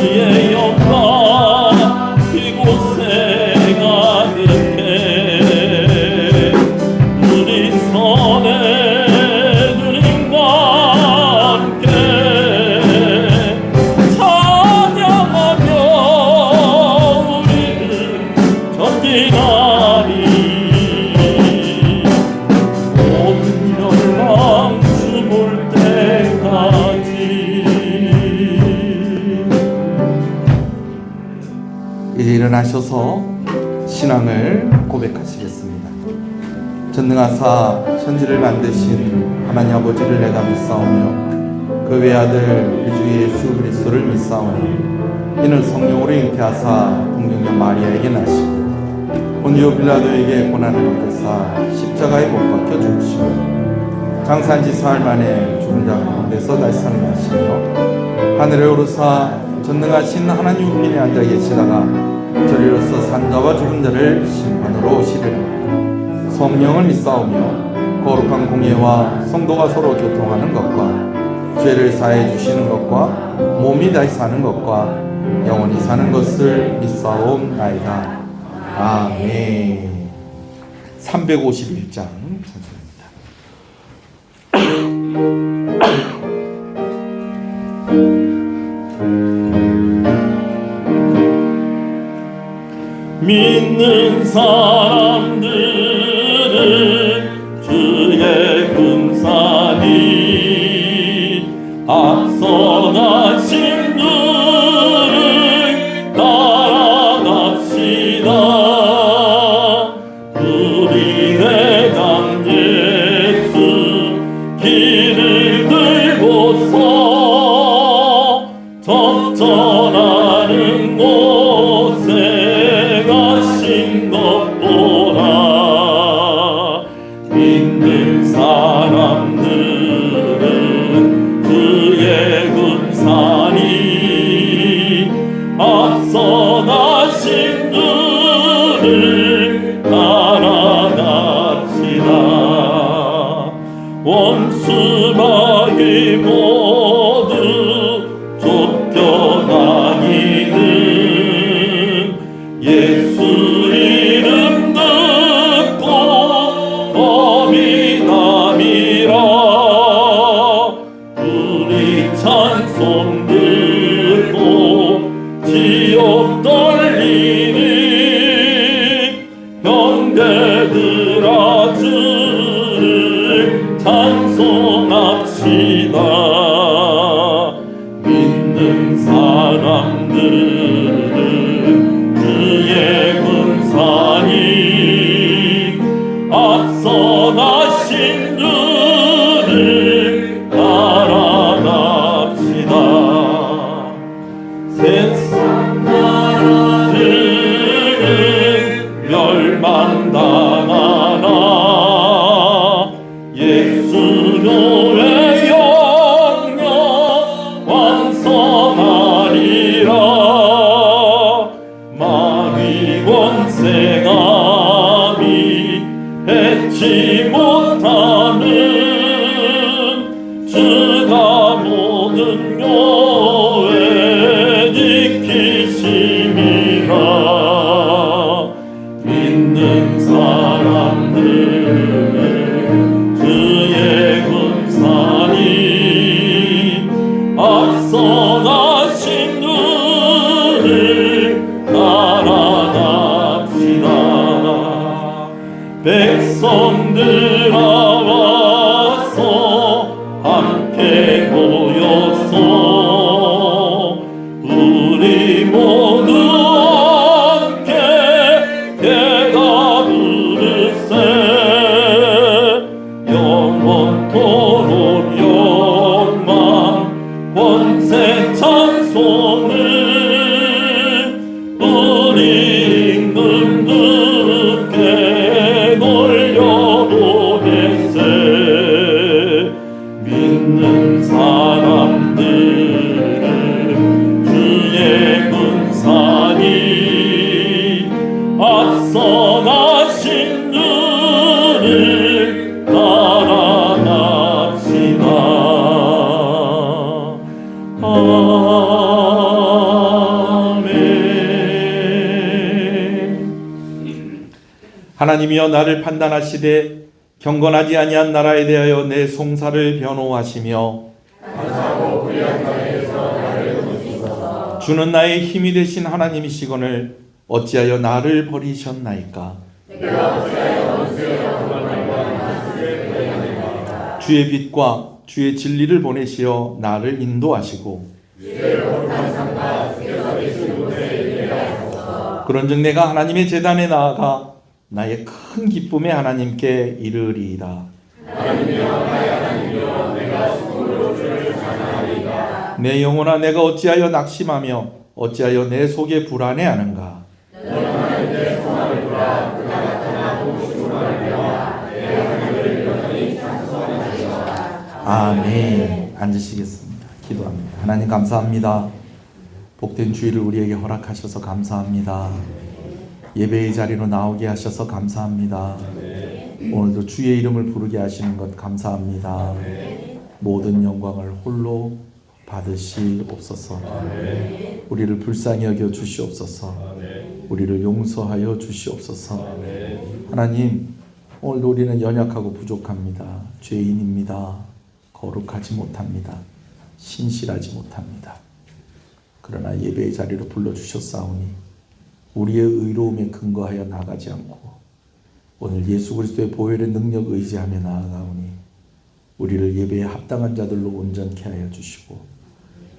주의 영광 이곳에 가득해 우리 손에 주님과 함께 찬양하며 우리를 전진하리 모든 열망 주볼 때까지. 이제 일어나셔서 신앙을 고백하시겠습니다. 전능하사 천지를 만드신 하나님 아버지를 내가 믿사오며 그 외아들 우리 주 예수 그리스도를 믿사오니 이는 성령으로 잉태하사 동정녀 마리아에게 나시고 본디오 빌라도에게 고난을 받으사 십자가에 못 박혀 죽으시고 장사한 지 사흘 만에 죽은 자 가운데서 다시 살아나시며 하늘에 오르사 전능하신 하나님 우편에 앉아 계시다가 저리로서 산자와 죽은 자를 심판으로 오시리라. 성령을 믿사오며 거룩한 공예와 성도가 서로 교통하는 것과 죄를 사해 주시는 것과 몸이 다시 사는 것과 영원히 사는 것을 믿사옵나이다. 아멘. 351장 찬송입니다. 믿는 사람들은 주의 군사니 앞서 가신 주를 따라갑시다. 우리 회장 예수 길을 들고서 적절하는 곳에 가신 것 보라. 믿는 사람들은 그의 군사니 앞서 가신 주를 따라갑시다. 원수마귀 모두 쫓겨다니는 예수 이름 듣고 범이 남이라. 우리 찬송 듣고 지옥 떨리는 형제들아 주를 찬송합시다. 믿는 사람들은 주의 군사니 앞서 가신 주를 따라갑시다. 세상 나라들은 멸망당하나 예수 교회 영영 왕성하리라. 마귀 권세감이 해치 못하는 주가 모든 교회 지키심이라. 믿는 사람들은 주의 군사니 앞서 가신 주를 따라갑시다. 백성들아 와서 함께 모여서 우리 모두 함께 깨가 부르세. 영원토록 영광 권세 찬송을 우리 임금 주께 돌려보내세. 믿는 사람들은 주의 군사 하나님이여 나를 판단하시되 경건하지 아니한 나라에 대하여 내 송사를 변호하시며 주는 나의 힘이 되신 하나님이시거늘 어찌하여 나를 버리셨나이까. 주의 빛과 주의 진리를 보내시어 나를 인도하시고 그런즉 내가 하나님의 제단에 나아가 나의 큰 기쁨의 하나님께 이르리이다. 내 영혼아 내가 어찌하여 낙심하며 어찌하여 내 속에 불안해하는가. 아멘. 앉으시겠습니다. 기도합니다. 하나님 감사합니다. 복된 주일을 우리에게 허락하셔서 감사합니다. 예배의 자리로 나오게 하셔서 감사합니다. 오늘도 주의 이름을 부르게 하시는 것 감사합니다. 모든 영광을 홀로 받으시옵소서. 우리를 불쌍히 여겨 주시옵소서. 우리를 용서하여 주시옵소서. 하나님, 오늘도 우리는 연약하고 부족합니다. 죄인입니다. 거룩하지 못합니다. 신실하지 못합니다. 그러나 예배의 자리로 불러주셨사오니 우리의 의로움에 근거하여 나가지 않고 오늘 예수 그리스도의 보혈의 능력 의지하며 나아가오니 우리를 예배에 합당한 자들로 온전케 하여 주시고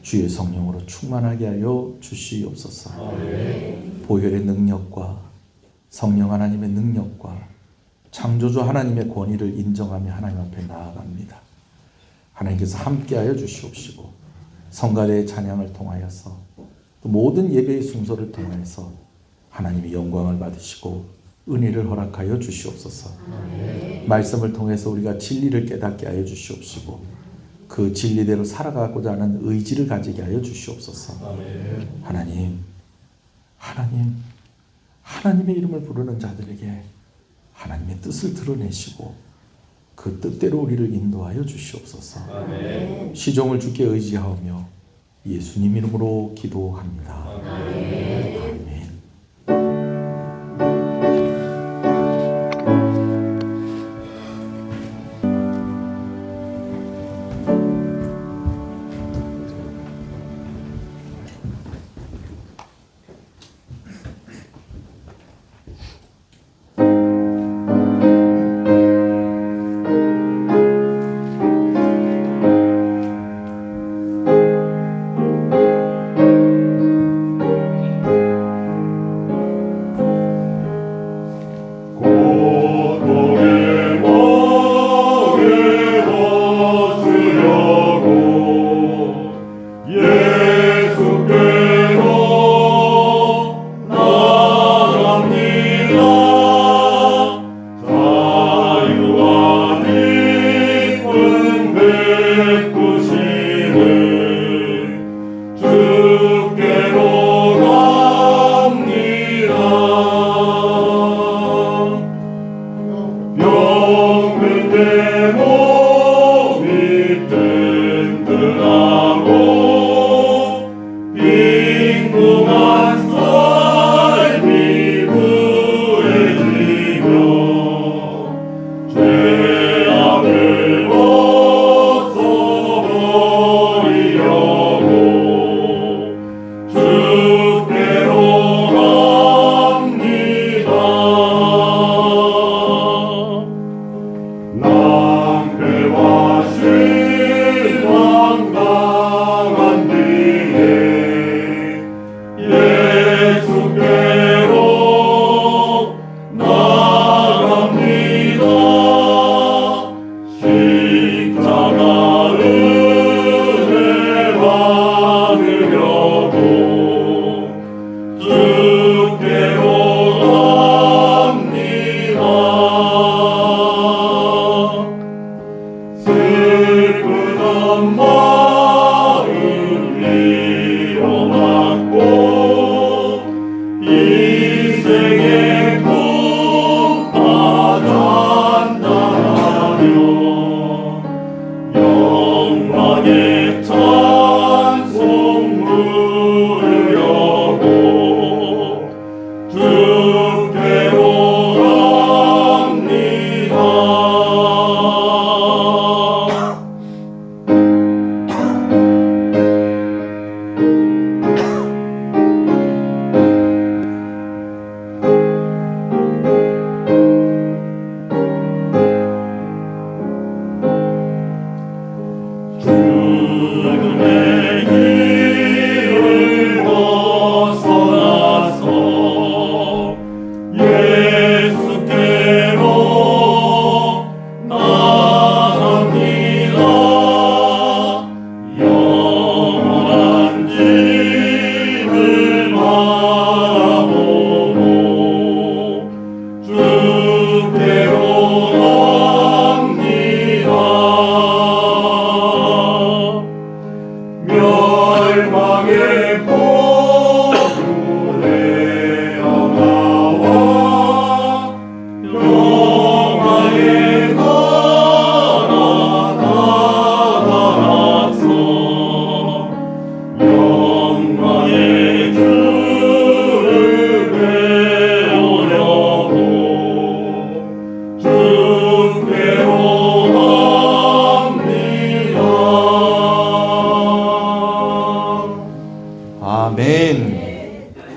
주의 성령으로 충만하게 하여 주시옵소서. 보혈의 능력과 성령 하나님의 능력과 창조주 하나님의 권위를 인정하며 하나님 앞에 나아갑니다. 하나님께서 함께하여 주시옵시고 성가대의 찬양을 통하여서 또 모든 예배의 순서를 통하여서 하나님의 영광을 받으시고 은혜를 허락하여 주시옵소서. 말씀을 통해서 우리가 진리를 깨닫게 하여 주시옵시고 그 진리대로 살아가고자 하는 의지를 가지게 하여 주시옵소서. 하나님의 이름을 부르는 자들에게 하나님의 뜻을 드러내시고 그 뜻대로 우리를 인도하여 주시옵소서. 시종을 주께 의지하오며 예수님 이름으로 기도합니다. 아멘.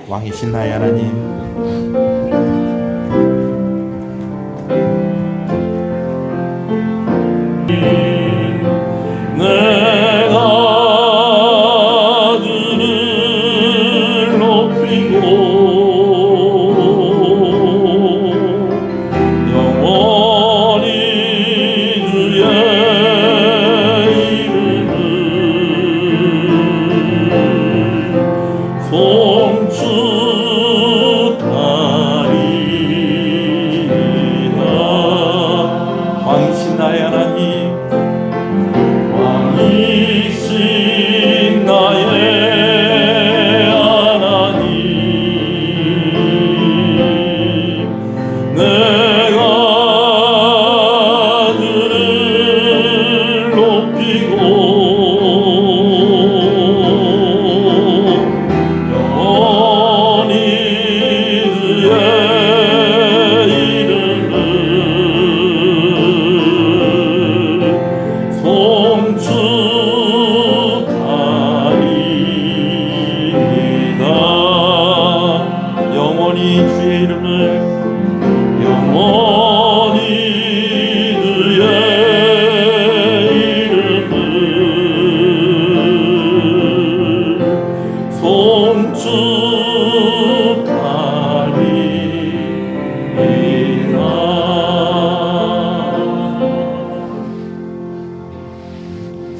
왕이신 나의 하나님, 내가 주를 높이고 영원히 주의 이름을 송축하리라. 왕이신 나의 하나님, 왕이신 나의 하나님, 내가 주를 높이고 영원히 주의 이름을 송축하리이다. 영원히 주의 이름을, 영원히 주의 이름을 송축하리이다.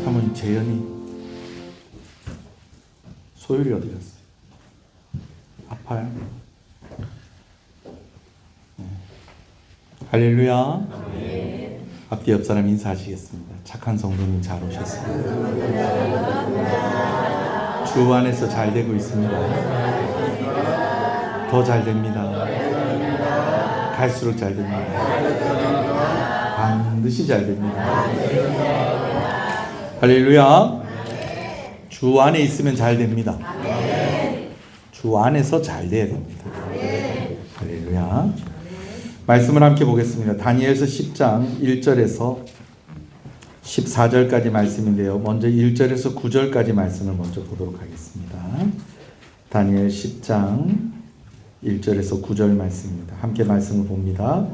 사모님 재현이 소율이 어디 갔어요? 아파요? 네. 할렐루야. 앞뒤 옆 사람 인사하시겠습니다. 착한 성도님 잘 오셨습니다. 주 안에서 잘 되고 있습니다. 더 잘 됩니다. 갈수록 잘 됩니다. 반드시 잘 됩니다. 할렐루야. 주 안에 있으면 잘 됩니다. 주 안에서 잘 돼야 됩니다. 할렐루야. 말씀을 함께 보겠습니다. 다니엘서 10장 1절에서 14절까지 말씀인데요. 먼저 1절에서 9절까지 말씀을 먼저 보도록 하겠습니다. 다니엘 10장 1절에서 9절 말씀입니다. 함께 말씀을 봅니다.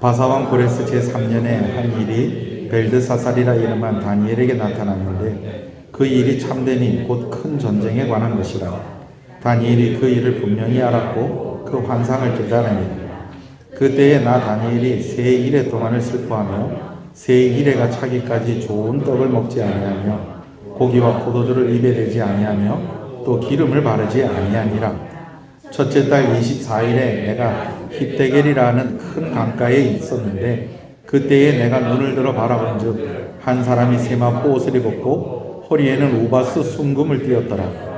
바사왕 고레스 제3년에 한 일이 벨드사살이라 이름한 다니엘에게 나타났는데 그 일이 참되니 곧 큰 전쟁에 관한 것이라. 다니엘이 그 일을 분명히 알았고 그 환상을 깨달으니 그때에 나 다니엘이 새 이래 동안을 슬퍼하며 새 이래가 차기까지 좋은 떡을 먹지 아니하며 고기와 포도주를 입에 대지 아니하며 또 기름을 바르지 아니하니라. 첫째 달 24일에 내가 힙데겔이라는 큰 강가에 있었는데 그때에 내가 눈을 들어 바라본즉 한 사람이 세마포 옷을 입었고 허리에는 우바스 순금을 띠었더라.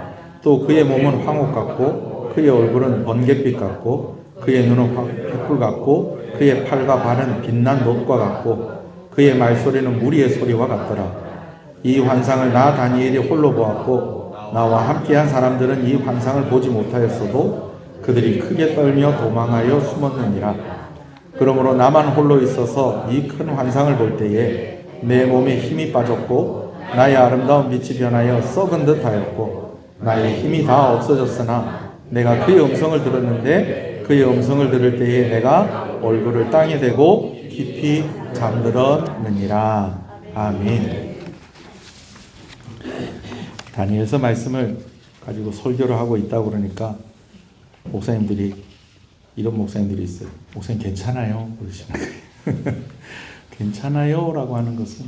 또 그의 몸은 황옥 같고 그의 얼굴은 번갯빛 같고 그의 눈은 횃불 같고 그의 팔과 발은 빛난 놋과 같고 그의 말소리는 무리의 소리와 같더라. 이 환상을 나 다니엘이 홀로 보았고 나와 함께한 사람들은 이 환상을 보지 못하였어도 그들이 크게 떨며 도망하여 숨었느니라. 그러므로 나만 홀로 있어서 이 큰 환상을 볼 때에 내 몸에 힘이 빠졌고 나의 아름다운 빛이 변하여 썩은 듯하였고 나의 힘이 다 없어졌으나 내가 그의 음성을 들었는데 그의 음성을 들을 때에 내가 얼굴을 땅에 대고 깊이 잠들었느니라. 아멘. 다니엘서 말씀을 가지고 설교를 하고 있다고 그러니까 목사님들이 이런 목사님들이 있어요. 목사님 괜찮아요? 그러시는 거예요. 괜찮아요? 라고 하는 것은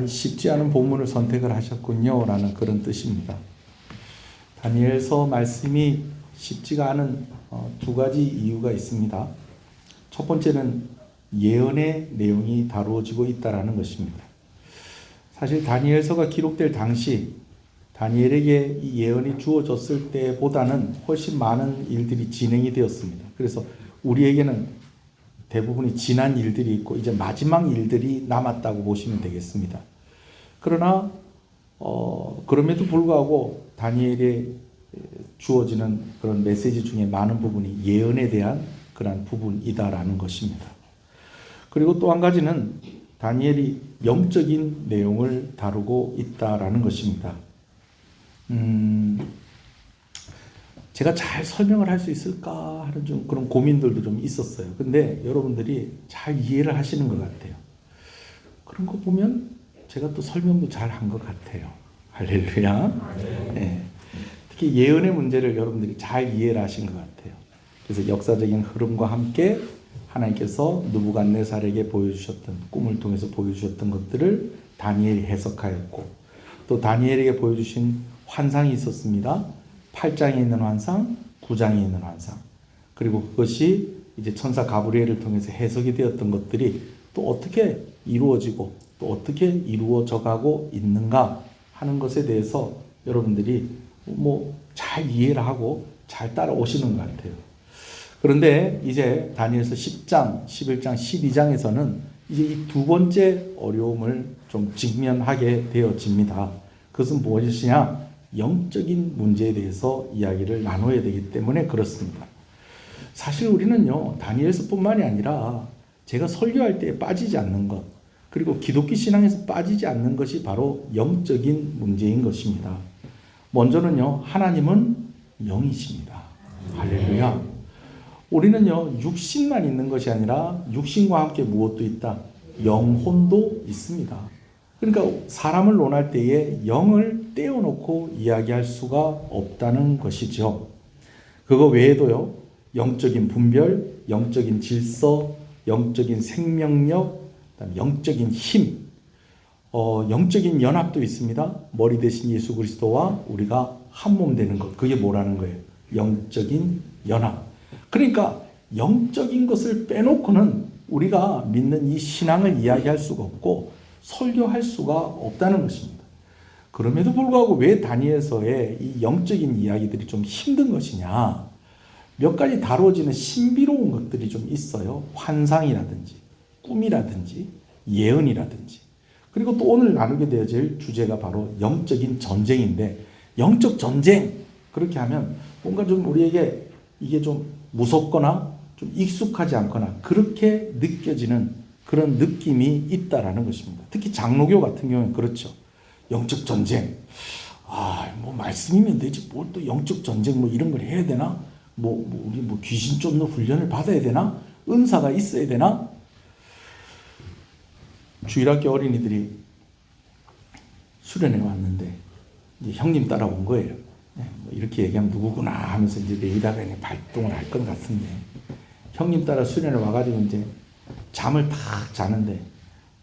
쉽지 않은 본문을 선택을 하셨군요 라는 그런 뜻입니다. 다니엘서 말씀이 쉽지가 않은 두 가지 이유가 있습니다. 첫 번째는 예언의 내용이 다루어지고 있다는 것입니다. 사실 다니엘서가 기록될 당시 다니엘에게 이 예언이 주어졌을 때보다는 훨씬 많은 일들이 진행이 되었습니다. 그래서 우리에게는 대부분이 지난 일들이 있고 이제 마지막 일들이 남았다고 보시면 되겠습니다. 그러나 그럼에도 불구하고 다니엘에 주어지는 그런 메시지 중에 많은 부분이 예언에 대한 그런 부분이다라는 것입니다. 그리고 또 한 가지는 다니엘이 영적인 내용을 다루고 있다라는 것입니다. 제가 잘 설명을 할 수 있을까 하는 좀 그런 고민들도 좀 있었어요. 근데 여러분들이 잘 이해를 하시는 것 같아요. 그런 거 보면 제가 또 설명도 잘 한 것 같아요. 할렐루야. 네. 특히 예언의 문제를 여러분들이 잘 이해를 하신 것 같아요. 그래서 역사적인 흐름과 함께 하나님께서 느부갓네살에게 보여주셨던 꿈을 통해서 보여주셨던 것들을 다니엘이 해석하였고, 또 다니엘에게 보여주신 환상이 있었습니다. 8장에 있는 환상, 9장에 있는 환상. 그리고 그것이 이제 천사 가브리엘을 통해서 해석이 되었던 것들이 또 어떻게 이루어지고 또 어떻게 이루어져 가고 있는가 하는 것에 대해서 여러분들이 잘 이해를 하고 잘 따라오시는 것 같아요. 그런데 이제 다니엘서 10장, 11장, 12장에서는 이제 이 두 번째 어려움을 좀 직면하게 되어집니다. 그것은 무엇이냐? 영적인 문제에 대해서 이야기를 나눠야 되기 때문에 그렇습니다. 사실 우리는요, 다니엘서뿐만이 아니라 제가 설교할 때 빠지지 않는 것, 그리고 기독교 신앙에서 빠지지 않는 것이 바로 영적인 문제인 것입니다. 먼저는요, 하나님은 영이십니다. 할렐루야. 우리는요, 육신만 있는 것이 아니라 육신과 함께 무엇도 있다? 영혼도 있습니다. 그러니까 사람을 논할 때에 영을 떼어놓고 이야기할 수가 없다는 것이죠. 그거 외에도요, 영적인 분별, 영적인 질서, 영적인 생명력, 영적인 힘, 영적인 연합도 있습니다. 머리 대신 예수 그리스도와 우리가 한 몸 되는 것, 그게 뭐라는 거예요? 영적인 연합. 그러니까 영적인 것을 빼놓고는 우리가 믿는 이 신앙을 이야기할 수가 없고 설교할 수가 없다는 것입니다. 그럼에도 불구하고 왜 다니엘서의 이 영적인 이야기들이 좀 힘든 것이냐? 몇 가지 다루어지는 신비로운 것들이 좀 있어요. 환상이라든지 꿈이라든지 예언이라든지. 그리고 또 오늘 나누게 되어질 주제가 바로 영적인 전쟁인데, 영적 전쟁, 그렇게 하면 뭔가 좀 우리에게 이게 좀 무섭거나 좀 익숙하지 않거나 그렇게 느껴지는 그런 느낌이 있다라는 것입니다. 특히 장로교 같은 경우는 그렇죠. 영적 전쟁. 말씀이면 되지. 뭘 또 영적 전쟁 이런 걸 해야 되나? 우리 귀신 쫓는 훈련을 받아야 되나? 은사가 있어야 되나? 주일학교 어린이들이 수련회 왔는데 이제 형님 따라온 거예요. 이렇게 얘기하면 누구구나 하면서 이제 내일다가 발동을 할 것 같은데, 형님 따라 수련회 와가지고 이제 잠을 탁 자는데,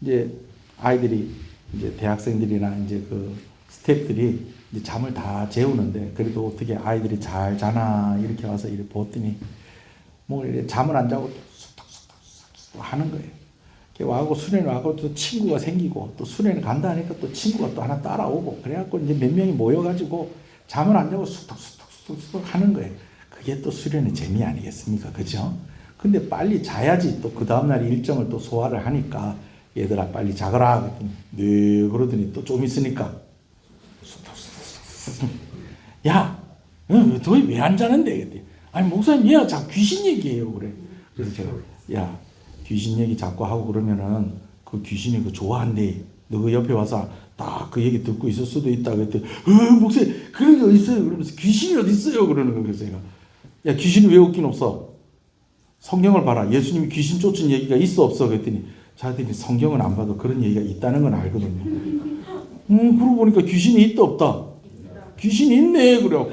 이제 아이들이 이제 대학생들이나 이제 그 스태프들이 이제 잠을 다 재우는데, 그래도 어떻게 아이들이 잘 자나 이렇게 와서 이렇게 보더니 이렇게 잠을 안 자고 쑥덕쑥덕 하는 거예요. 와고 수련회 와고 또 친구가 생기고, 또 수련회 간다 하니까 또 친구가 또 하나 따라오고, 그래갖고 이제 몇 명이 모여가지고 잠을 안 자고 쑥덕쑥덕 하는 거예요. 그게 또 수련회 재미 아니겠습니까? 그죠? 근데 빨리 자야지 또 그 다음날 일정을 또 소화를 하니까, 얘들아 빨리 자거라 그랬더니 네 그러더니 또 좀 있으니까 야, 너희 왜 안 자는데? 그랬더니 아니 목사님 얘가 자꾸 귀신 얘기해요 그래. 그래서 제가 야, 귀신 얘기 자꾸 하고 그러면은 그 귀신이 그 좋아한대. 너 그 옆에 와서 딱 그 얘기 듣고 있을 수도 있다 그랬더니 목사님 그런 게 어디 있어요? 그러면서 귀신이 어디 있어요? 그러는 거예요. 그래서 제가 야, 귀신이 왜 없긴 없어? 성경을 봐라. 예수님이 귀신 쫓은 얘기가 있어 없어? 그랬더니 자기들이 성경은 안 봐도 그런 얘기가 있다는 건 알거든요. 그러고 보니까 귀신이 있다 없다? 귀신이 있네. 그래갖고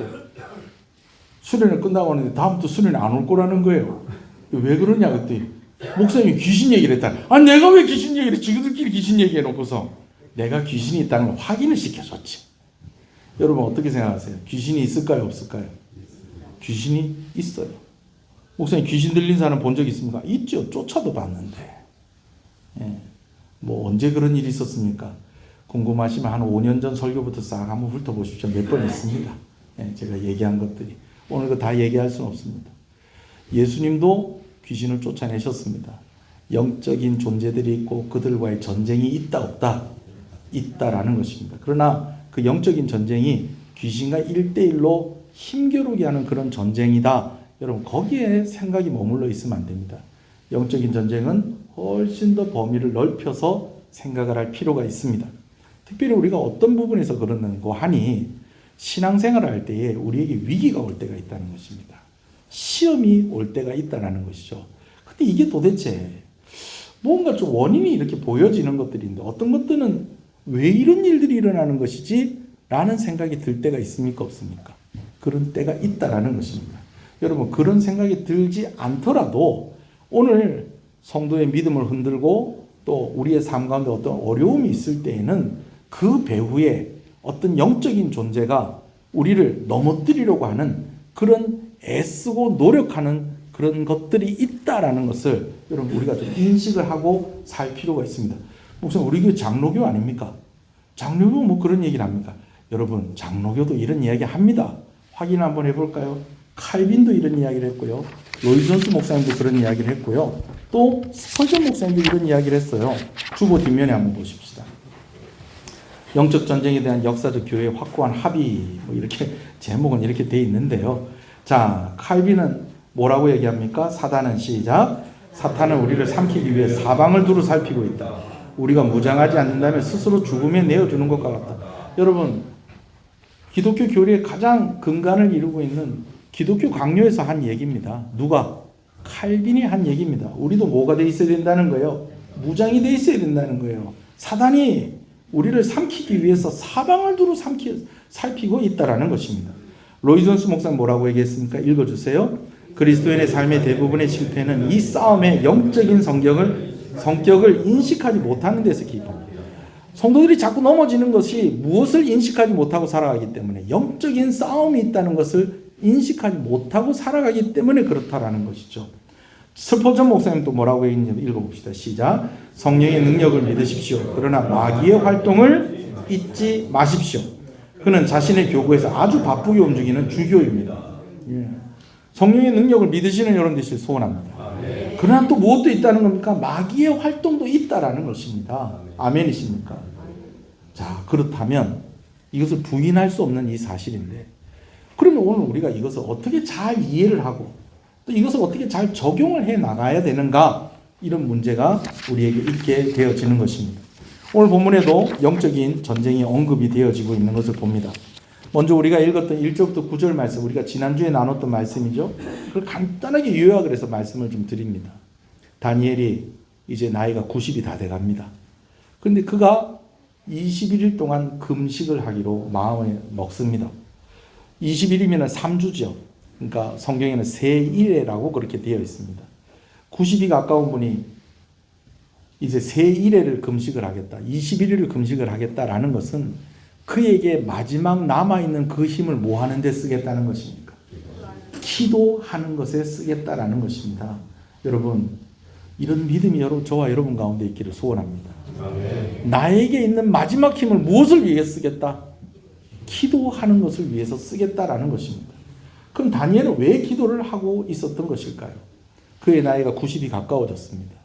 수련회 끝나고 하는데 다음부터 수련회 안 올 거라는 거예요. 왜 그러냐 그랬더니 목사님이 귀신 얘기를 했다. 아니 내가 왜 귀신 얘기를 해? 지그들끼리 귀신 얘기해놓고서 내가 귀신이 있다는 걸 확인을 시켜줬지. 여러분 어떻게 생각하세요? 귀신이 있을까요 없을까요? 귀신이 있어요. 목사님 귀신 들린 사람 본 적 있습니까? 있죠. 쫓아도 봤는데. 언제 그런 일이 있었습니까? 궁금하시면 한 5년 전 설교부터 싹 한번 훑어보십시오. 몇 번 있습니다. 제가 얘기한 것들이. 오늘 그 다 얘기할 수는 없습니다. 예수님도 귀신을 쫓아내셨습니다. 영적인 존재들이 있고 그들과의 전쟁이 있다 없다? 있다라는 것입니다. 그러나 그 영적인 전쟁이 귀신과 1대1로 힘겨루게 하는 그런 전쟁이다. 여러분 거기에 생각이 머물러 있으면 안 됩니다. 영적인 전쟁은 훨씬 더 범위를 넓혀서 생각을 할 필요가 있습니다. 특별히 우리가 어떤 부분에서 그러는고 하니 신앙생활을 할 때에 우리에게 위기가 올 때가 있다는 것입니다. 시험이 올 때가 있다는 것이죠. 근데 이게 도대체 뭔가 좀 원인이 이렇게 보여지는 것들인데 어떤 것들은 왜 이런 일들이 일어나는 것이지? 라는 생각이 들 때가 있습니까? 없습니까? 그런 때가 있다는 것입니다. 여러분, 그런 생각이 들지 않더라도 오늘 성도의 믿음을 흔들고 또 우리의 삶 가운데 어떤 어려움이 있을 때에는 그 배후에 어떤 영적인 존재가 우리를 넘어뜨리려고 하는 그런 애쓰고 노력하는 그런 것들이 있다라는 것을 여러분 우리가 좀 인식을 하고 살 필요가 있습니다. 목사님, 우리 교회 장로교 아닙니까? 장로교 뭐 그런 얘기를 합니까? 여러분, 장로교도 이런 이야기 합니다. 확인 한번 해볼까요? 칼빈도 이런 이야기를 했고요. 로이 존스 목사님도 그런 이야기를 했고요. 또 스펄전 목사님도 이런 이야기를 했어요. 주보 뒷면에 한번 보십시다. 영적 전쟁에 대한 역사적 교회의 확고한 합의, 뭐 이렇게 제목은 이렇게 돼 있는데요. 자, 칼빈은 뭐라고 얘기합니까? 사단은 시작. 사탄은 우리를 삼키기 위해 사방을 두루 살피고 있다. 우리가 무장하지 않는다면 스스로 죽음에 내어주는 것과 같다. 여러분, 기독교 교리의 가장 근간을 이루고 있는 기독교 강요에서 한 얘기입니다. 누가? 칼빈이 한 얘기입니다. 우리도 뭐가 돼 있어야 된다는 거예요? 무장이 돼 있어야 된다는 거예요. 사단이 우리를 삼키기 위해서 사방을 두루 살피고 있다라는 것입니다. 로이 존스 목사님 뭐라고 얘기했습니까? 읽어주세요. 그리스도인의 삶의 대부분의 실패는 이 싸움의 영적인 성격을 인식하지 못하는 데서 기입합니다. 성도들이 자꾸 넘어지는 것이 무엇을 인식하지 못하고 살아가기 때문에 영적인 싸움이 있다는 것을 인식하지 못하고 살아가기 때문에 그렇다라는 것이죠. 스펄전 목사님 또 뭐라고 얘기했는지 읽어봅시다. 시작. 성령의 능력을 믿으십시오. 그러나 마귀의 활동을 잊지 마십시오. 그는 자신의 교구에서 아주 바쁘게 움직이는 주교입니다. 성령의 능력을 믿으시는 여러분 되시길 소원합니다. 그러나 또 무엇도 있다는 겁니까? 마귀의 활동도 있다라는 것입니다. 아멘이십니까? 자, 그렇다면 이것을 부인할 수 없는 이 사실인데, 그러면 오늘 우리가 이것을 어떻게 잘 이해를 하고 또 이것을 어떻게 잘 적용을 해 나가야 되는가, 이런 문제가 우리에게 있게 되어지는 것입니다. 오늘 본문에도 영적인 전쟁이 언급이 되어지고 있는 것을 봅니다. 먼저 우리가 읽었던 1절부터 9절 말씀, 우리가 지난주에 나눴던 말씀이죠. 그걸 간단하게 요약을 해서 말씀을 좀 드립니다. 다니엘이 이제 나이가 90이 다 돼갑니다. 그런데 그가 21일 동안 금식을 하기로 마음을 먹습니다. 20일이면 3주죠. 그러니까 성경에는 세일회라고 그렇게 되어 있습니다. 90이 가까운 분이 이제 세일회를 금식을 하겠다, 21일을 금식을 하겠다라는 것은 그에게 마지막 남아있는 그 힘을 뭐 하는 데 쓰겠다는 것입니까? 기도하는 것에 쓰겠다라는 것입니다. 여러분, 이런 믿음이 저와 여러분 가운데 있기를 소원합니다. 나에게 있는 마지막 힘을 무엇을 위해 쓰겠다? 기도하는 것을 위해서 쓰겠다라는 것입니다. 그럼 다니엘은 왜 기도를 하고 있었던 것일까요? 그의 나이가 90이 가까워졌습니다.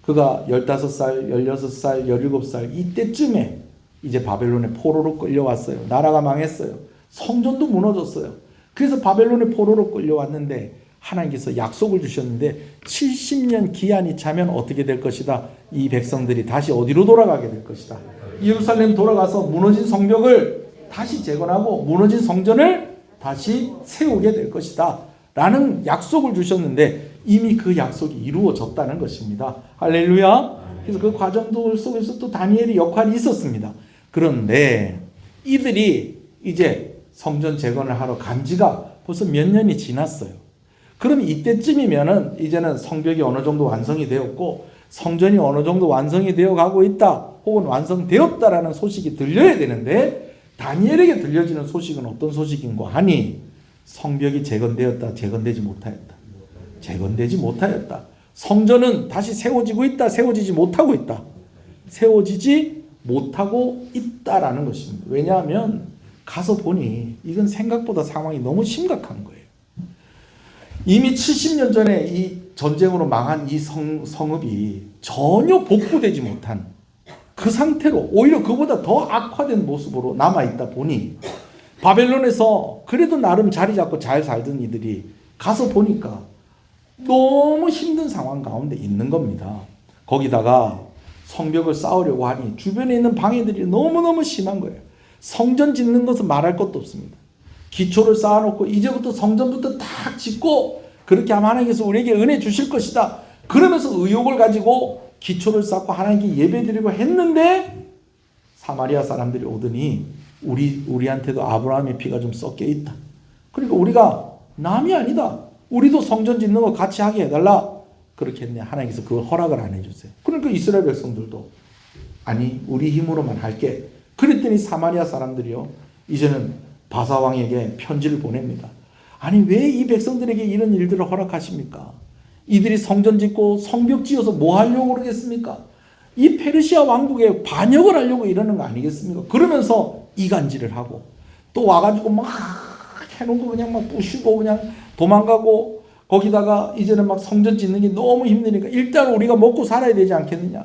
그가 15살, 16살, 17살 이때쯤에 이제 바벨론의 포로로 끌려왔어요. 나라가 망했어요. 성전도 무너졌어요. 그래서 바벨론의 포로로 끌려왔는데 하나님께서 약속을 주셨는데 70년 기한이 차면 어떻게 될 것이다. 이 백성들이 다시 어디로 돌아가게 될 것이다. 예루살렘 돌아가서 무너진 성벽을 다시 재건하고 무너진 성전을 다시 세우게 될 것이다 라는 약속을 주셨는데 이미 그 약속이 이루어졌다는 것입니다. 할렐루야. 그래서 그 과정들 속에서 또 다니엘의 역할이 있었습니다. 그런데 이들이 이제 성전 재건을 하러 간 지가 벌써 몇 년이 지났어요. 그럼 이때쯤이면은 이제는 성벽이 어느 정도 완성이 되었고 성전이 어느 정도 완성이 되어 가고 있다, 혹은 완성되었다라는 소식이 들려야 되는데 다니엘에게 들려지는 소식은 어떤 소식인고 하니 성벽이 재건되었다, 재건되지 못하였다. 재건되지 못하였다. 성전은 다시 세워지고 있다, 세워지지 못하고 있다. 세워지지 못하고 있다라는 것입니다. 왜냐하면 가서 보니 이건 생각보다 상황이 너무 심각한 거예요. 이미 70년 전에 이 전쟁으로 망한 이 성읍이 전혀 복구되지 못한 그 상태로 오히려 그보다 더 악화된 모습으로 남아있다 보니 바벨론에서 그래도 나름 자리 잡고 잘 살던 이들이 가서 보니까 너무 힘든 상황 가운데 있는 겁니다. 거기다가 성벽을 쌓으려고 하니 주변에 있는 방해들이 너무너무 심한 거예요. 성전 짓는 것은 말할 것도 없습니다. 기초를 쌓아놓고 이제부터 성전부터 딱 짓고 그렇게 하면 하나님께서 우리에게 은혜 주실 것이다. 그러면서 의욕을 가지고 기초를 쌓고 하나님께 예배드리고 했는데 사마리아 사람들이 오더니 우리한테도 아브라함의 피가 좀 섞여 있다. 그러니까 우리가 남이 아니다. 우리도 성전 짓는 거 같이 하게 해달라. 그렇게 했네. 하나님께서 그걸 허락을 안 해주세요. 그러니까 이스라엘 백성들도 아니 우리 힘으로만 할게. 그랬더니 사마리아 사람들이요 이제는 바사 왕에게 편지를 보냅니다. 아니 왜 이 백성들에게 이런 일들을 허락하십니까? 이들이 성전 짓고 성벽 지어서 뭐 하려고 그러겠습니까? 이 페르시아 왕국에 반역을 하려고 이러는 거 아니겠습니까? 그러면서 이간질을 하고 또 와가지고 막 해놓은 거 그냥 막 부시고 그냥 도망가고 거기다가 이제는 막 성전 짓는 게 너무 힘드니까 일단 우리가 먹고 살아야 되지 않겠느냐.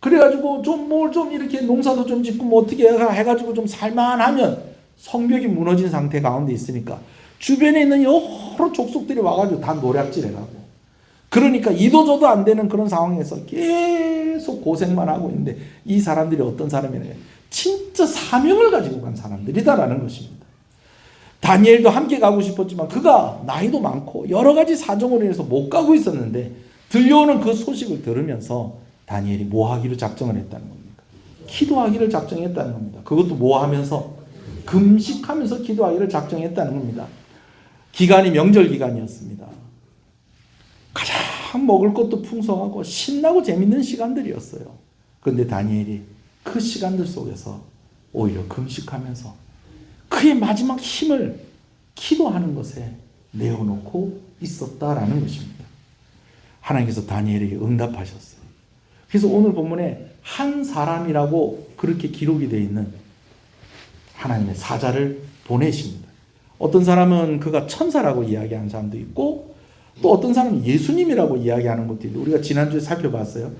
그래가지고 좀 뭘 좀 이렇게 농사도 좀 짓고 뭐 어떻게 해가지고 좀 살만하면 성벽이 무너진 상태 가운데 있으니까 주변에 있는 여러 족속들이 와가지고 다 노략질 해가고 그러니까 이도저도 안 되는 그런 상황에서 계속 고생만 하고 있는데 이 사람들이 어떤 사람이냐 진짜 사명을 가지고 간 사람들이다라는 것입니다. 다니엘도 함께 가고 싶었지만 그가 나이도 많고 여러 가지 사정으로 인해서 못 가고 있었는데 들려오는 그 소식을 들으면서 다니엘이 뭐 하기로 작정을 했다는 겁니다. 기도하기를 작정했다는 겁니다. 그것도 뭐 하면서 금식하면서 기도하기를 작정했다는 겁니다. 기간이 명절 기간이었습니다. 가장 먹을 것도 풍성하고 신나고 재밌는 시간들이었어요. 그런데 다니엘이 그 시간들 속에서 오히려 금식하면서 그의 마지막 힘을 기도하는 것에 내어놓고 있었다라는 것입니다. 하나님께서 다니엘에게 응답하셨어요. 그래서 오늘 본문에 한 사람이라고 그렇게 기록이 되어 있는 하나님의 사자를 보내십니다. 어떤 사람은 그가 천사라고 이야기하는 사람도 있고 또 어떤 사람은 예수님이라고 이야기하는 것도 있는데 우리가 지난주에 살펴봤어요.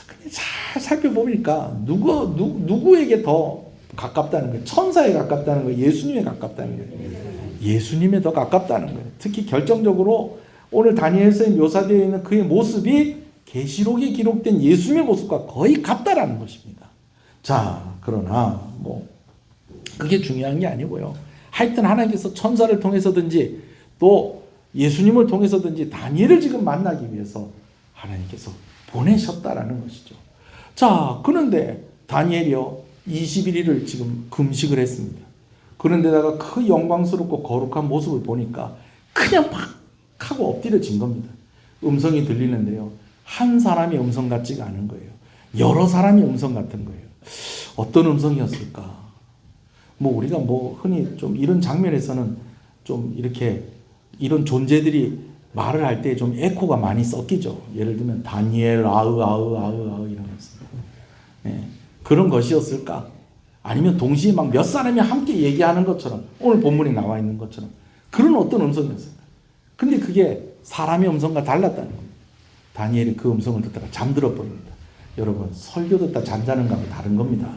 근데 잘 살펴보니까 누구에게 더 가깝다는 거예요? 천사에 가깝다는 거예요? 예수님에 가깝다는 거예요? 예수님에 더 가깝다는 거예요. 특히 결정적으로 오늘 다니엘서에 묘사되어 있는 그의 모습이 계시록에 기록된 예수님의 모습과 거의 같다라는 것입니다. 자, 그러나 뭐 그게 중요한 게 아니고요. 하여튼 하나님께서 천사를 통해서든지 또 예수님을 통해서든지 다니엘을 지금 만나기 위해서 하나님께서 보내셨다라는 것이죠. 자, 그런데 다니엘이요 21일을 지금 금식을 했습니다. 그런데다가 그 영광스럽고 거룩한 모습을 보니까 그냥 팍 하고 엎드려진 겁니다. 음성이 들리는데요. 한 사람의 음성 같지가 않은 거예요. 여러 사람의 음성 같은 거예요. 어떤 음성이었을까? 뭐 우리가 뭐 흔히 좀 이런 장면에서는 좀 이렇게 이런 존재들이 말을 할 때 좀 에코가 많이 섞이죠. 예를 들면 다니엘 아으 이러면서 네. 그런 것이었을까? 아니면 동시에 막 몇 사람이 함께 얘기하는 것처럼 오늘 본문에 나와 있는 것처럼 그런 어떤 음성이었을까? 근데 그게 사람의 음성과 달랐다는 겁니다. 다니엘이 그 음성을 듣다가 잠들어 버립니다. 여러분 설교 듣다 잠자는 거하고 다른 겁니다.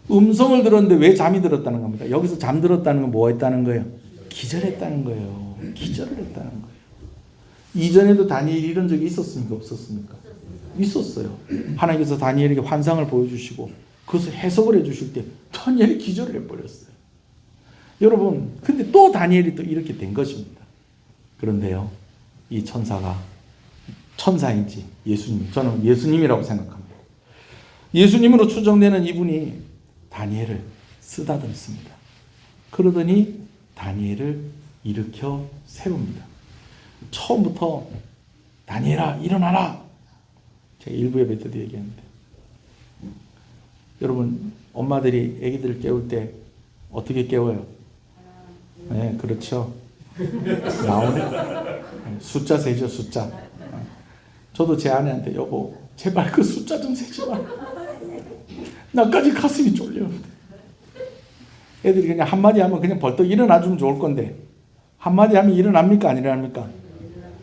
음성을 들었는데 왜 잠이 들었다는 겁니까? 여기서 잠들었다는 건 뭐 했다는 거예요? 기절했다는 거예요. 기절을 했다는 거예요. 이전에도 다니엘이 이런 적이 있었습니까? 없었습니까? 있었어요. 하나님께서 다니엘에게 환상을 보여주시고 그것을 해석을 해주실 때 다니엘이 기절을 해버렸어요. 여러분 근데 또 다니엘이 또 이렇게 된 것입니다. 그런데요 이 천사가 천사인지 예수님, 저는 예수님이라고 생각합니다. 예수님으로 추정되는 이분이 다니엘을 쓰다듬습니다. 그러더니 다니엘을 일으켜 세웁니다. 처음부터 다니엘아 일어나라. 제가 일부 예배 때도 얘기했는데 여러분 엄마들이 아기들 깨울 때 어떻게 깨워요? 네, 그렇죠. 나오네. 숫자 세죠, 숫자. 저도 제 아내한테 여보 제발 그 숫자 좀 세지 마. 나까지 가슴이 졸려. 애들이 그냥 한마디 하면 그냥 벌떡 일어나주면 좋을 건데 한마디 하면 일어납니까? 안 일어납니까?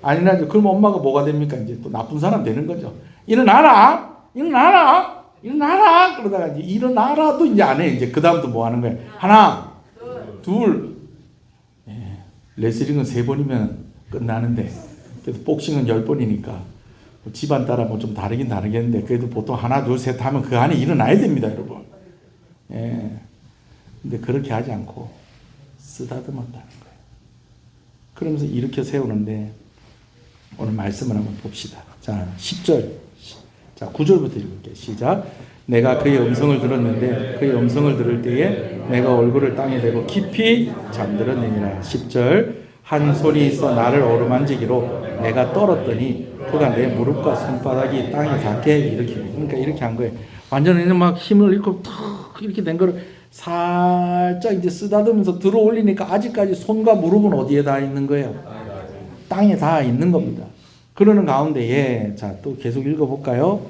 안 일어나죠. 그럼 엄마가 뭐가 됩니까? 이제 또 나쁜 사람 되는 거죠. 일어나라! 일어나라! 일어나라! 그러다가 이제 일어나라도 이제 안 해. 이제 그 다음부터 뭐 하는 거예요? 하나, 둘. 예. 레슬링은 3번이면 끝나는데 그래도 복싱은 10번이니까 집안 따라 뭐 좀 다르긴 다르겠는데 그래도 보통 하나, 둘, 셋 하면 그 안에 일어나야 됩니다, 여러분. 예. 근데 그렇게 하지 않고 쓰다듬었다는 거예요. 그러면서 이렇게 세우는데 오늘 말씀을 한번 봅시다. 자, 10절. 자, 9절부터 읽을게요. 시작. 내가 그의 음성을 들었는데 그의 음성을 들을 때에 내가 얼굴을 땅에 대고 깊이 잠들었느니라. 10절. 한 손이 있어 나를 어루만지기로 내가 떨었더니 그가 내 무릎과 손바닥이 땅에 닿게 일으키고, 그러니까 이렇게 한 거예요. 완전히 막 힘을 잃고 탁 이렇게 된 거를 살짝 이제 쓰다듬으면서 들어 올리니까 아직까지 손과 무릎은 어디에 닿아 있는 거예요? 땅에 닿아 있는 겁니다. 그러는 가운데에 자, 또 계속 읽어볼까요?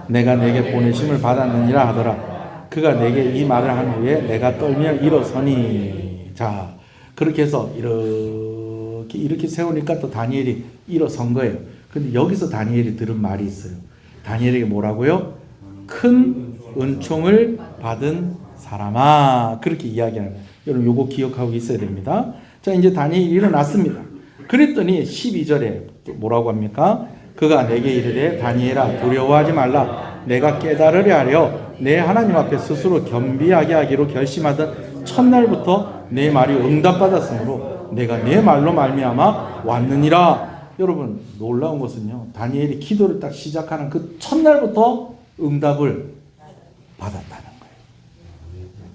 내가 내게 보내심을 받았느니라 하더라. 그가 내게 이 말을 한 후에 내가 떨며 일어서니. 자, 그렇게 해서 이렇게 세우니까 또 다니엘이 일어선 거예요. 근데 여기서 다니엘이 들은 말이 있어요. 다니엘에게 뭐라고요? 큰 은총을 받은 사람아. 그렇게 이야기하는 거예요. 여러분 요거 기억하고 있어야 됩니다. 자, 이제 다니엘이 일어났습니다. 그랬더니 12절에 뭐라고 합니까? 그가 내게 이르되 다니엘아 두려워하지 말라. 내가 깨달으려 하려 내 하나님 앞에 스스로 겸비하게 하기로 결심하던 첫날부터 내 말이 응답받았으므로 내가 내 말로 말미암아 왔느니라. 여러분 놀라운 것은요, 다니엘이 기도를 딱 시작하는 그 첫날부터 응답을 받았다는 거예요.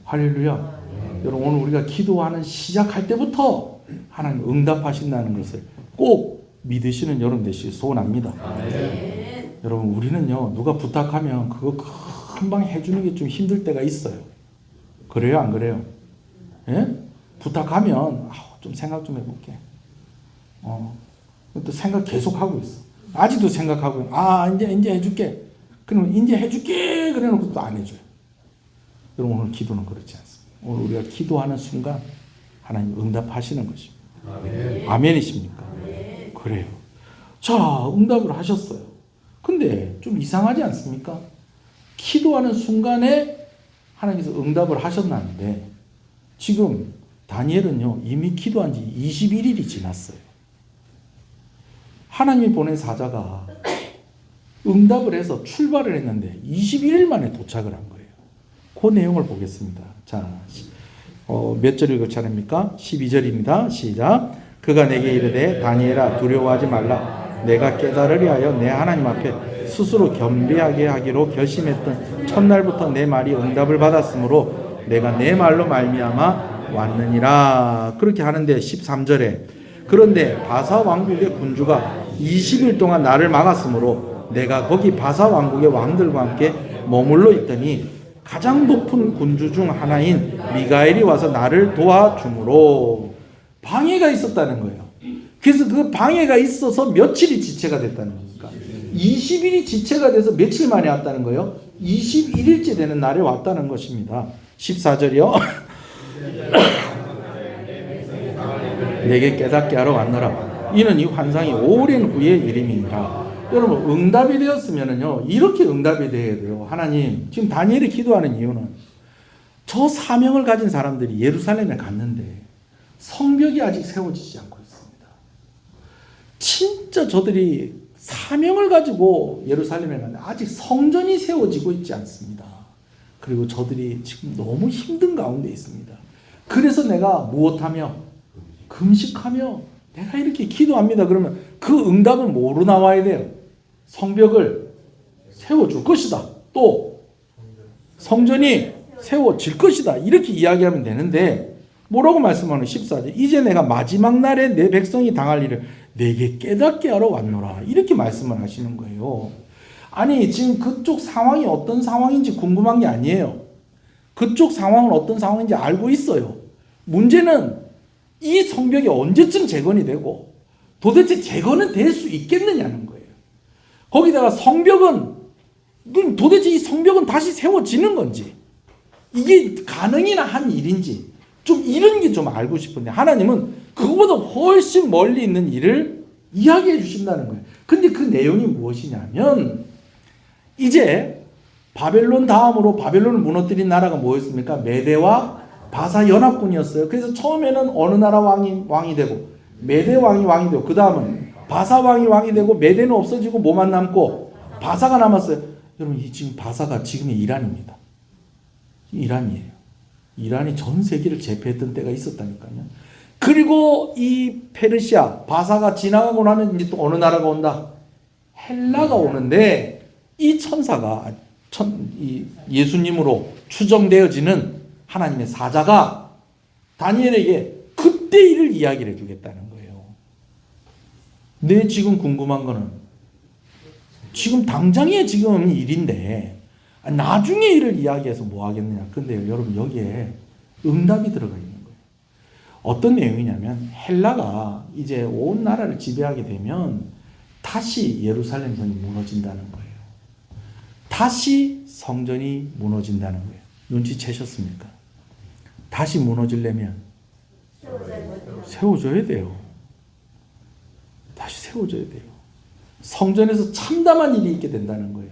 할렐루야. 여러분 오늘 우리가 기도하는 시작할 때부터 하나님 응답하신다는 것을 꼭 믿으시는 여러분 되시길 소원합니다. 여러분 우리는요, 누가 부탁하면 그거 금방 해주는 게 좀 힘들 때가 있어요. 그래요, 안 그래요? 예? 부탁하면 좀 생각 좀 해볼게. 또 생각 계속 하고 있어. 아직도 생각하고 이제 해줄게. 그러면 이제 해줄게 그래놓고 또 안 해줘요. 여러분 오늘 기도는 그렇지 않습니다. 오늘 우리가 기도하는 순간 하나님 응답하시는 것입니다. 아멘이십니까? 그래요. 자, 응답을 하셨어요. 근데 좀 이상하지 않습니까? 기도하는 순간에 하나님께서 응답을 하셨는데 지금 다니엘은요 이미 기도한 지 21일이 지났어요. 하나님이 보낸 사자가 응답을 해서 출발을 했는데 21일 만에 도착을 한 거예요. 그 내용을 보겠습니다. 자, 몇 절 읽을 차례입니까? 12절입니다. 시작. 그가 내게 이르되 다니엘아 두려워하지 말라. 내가 깨달으려 하여 내 하나님 앞에 스스로 겸비하게 하기로 결심했던 첫날부터 내 말이 응답을 받았으므로 내가 내 말로 말미암아 왔느니라. 그렇게 하는데 13절에 그런데 바사 왕국의 군주가 20일 동안 나를 막았으므로 내가 거기 바사 왕국의 왕들과 함께 머물러 있더니 가장 높은 군주 중 하나인 미가엘이 와서 나를 도와주므로. 방해가 있었다는 거예요. 그래서 그 방해가 있어서 며칠이 지체가 됐다는 겁니까? 20일이 지체가 돼서 며칠 만에 왔다는 거예요. 21일째 되는 날에 왔다는 것입니다. 14절이요. 내게 깨닫게 하러 왔노라. 이는 이 환상이 오랜 후의 일임이니라. 여러분 응답이 되었으면은요 이렇게 응답이 돼야 돼요. 하나님, 지금 다니엘이 기도하는 이유는 저 사명을 가진 사람들이 예루살렘에 갔는데 성벽이 아직 세워지지 않고 있습니다. 진짜 저들이 사명을 가지고 예루살렘에 갔는데 아직 성전이 세워지고 있지 않습니다. 그리고 저들이 지금 너무 힘든 가운데 있습니다. 그래서 내가 무엇하며 금식하며 내가 이렇게 기도합니다. 그러면 그 응답은 뭐로 나와야 돼요? 성벽을 세워줄 것이다. 또 성전이 세워질 것이다. 이렇게 이야기하면 되는데 뭐라고 말씀하는 14절. 이제 내가 마지막 날에 내 백성이 당할 일을 내게 깨닫게 하러 왔노라. 이렇게 말씀을 하시는 거예요. 아니 지금 그쪽 상황이 어떤 상황인지 궁금한 게 아니에요. 그쪽 상황은 어떤 상황인지 알고 있어요. 문제는 이 성벽이 언제쯤 재건이 되고 도대체 재건은 될 수 있겠느냐는 거예요. 거기다가 성벽은 도대체 이 성벽은 다시 세워지는 건지 이게 가능이나 한 일인지 좀 이런 게 좀 알고 싶은데 하나님은 그거보다 훨씬 멀리 있는 일을 이야기해 주신다는 거예요. 근데 그 내용이 무엇이냐면 이제 바벨론 다음으로 바벨론을 무너뜨린 나라가 뭐였습니까? 메대와 바사 연합군이었어요. 그래서 처음에는 어느 나라 왕이 되고 메대 왕이 되고 그 다음은 바사 왕이 되고 메대는 없어지고 뭐만 남고 바사가 남았어요. 여러분 이 지금 바사가 지금의 이란입니다. 이란이에요. 이란이 전 세계를 제패했던 때가 있었다니까요. 그리고 이 페르시아 바사가 지나가고 나면 이제 또 어느 나라가 온다? 헬라가 오는데 이 천사가 이 예수님으로 추정되어지는 하나님의 사자가 다니엘에게 그때 일을 이야기를 해주겠다는 거예요. 내 지금 궁금한 거는 지금 당장의 지금 일인데 나중에 일을 이야기해서 뭐 하겠느냐. 근데 여러분 여기에 응답이 들어가 있는 거예요. 어떤 내용이냐면 헬라가 이제 온 나라를 지배하게 되면 다시 예루살렘 성이 무너진다는 거예요. 다시 성전이 무너진다는 거예요. 눈치채셨습니까? 다시 무너지려면 세워줘야 돼요. 다시 세워줘야 돼요. 성전에서 참담한 일이 있게 된다는 거예요.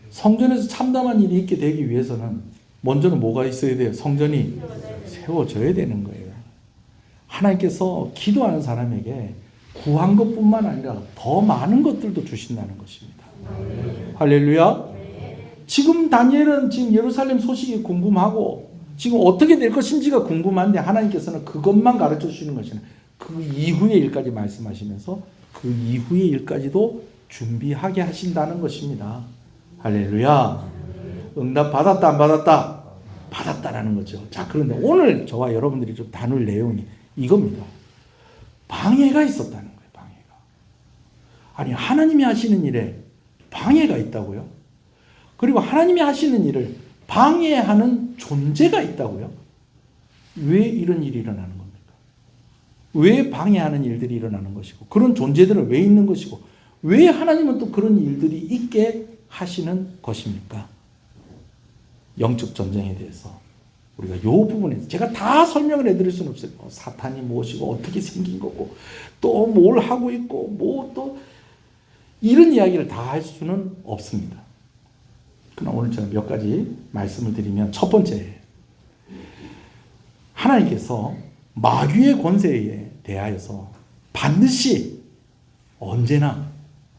성전에서 참담한 일이 있게 되기 위해서는 먼저는 뭐가 있어야 돼요? 성전이 세워져야 되는 거예요. 하나님께서 기도하는 사람에게 구한 것뿐만 아니라 더 많은 것들도 주신다는 것입니다. 할렐루야. 지금 다니엘은 지금 예루살렘 소식이 궁금하고 지금 어떻게 될 것인지가 궁금한데 하나님께서는 그것만 가르쳐 주시는 것이 아니라 그 이후의 일까지 말씀하시면서 그 이후의 일까지도 준비하게 하신다는 것입니다. 할렐루야. 응답 받았다 안 받았다? 받았다라는 거죠. 자, 그런데 오늘 저와 여러분들이 좀 다룰 내용이 이겁니다. 방해가 있었다는 거예요. 방해가. 아니 하나님이 하시는 일에 방해가 있다고요? 그리고 하나님이 하시는 일을 방해하는 존재가 있다고요? 왜 이런 일이 일어나는 겁니까? 왜 방해하는 일들이 일어나는 것이고 그런 존재들은 왜 있는 것이고 왜 하나님은 또 그런 일들이 있게 하시는 것입니까? 영적 전쟁에 대해서 우리가 이 부분에 제가 다 설명을 해드릴 수는 없어요. 사탄이 무엇이고 어떻게 생긴 거고 또 뭘 하고 있고 뭐 또 이런 이야기를 다 할 수는 없습니다. 그러나 오늘 제가 몇 가지 말씀을 드리면 첫 번째, 하나님께서 마귀의 권세에 대하여서 반드시 언제나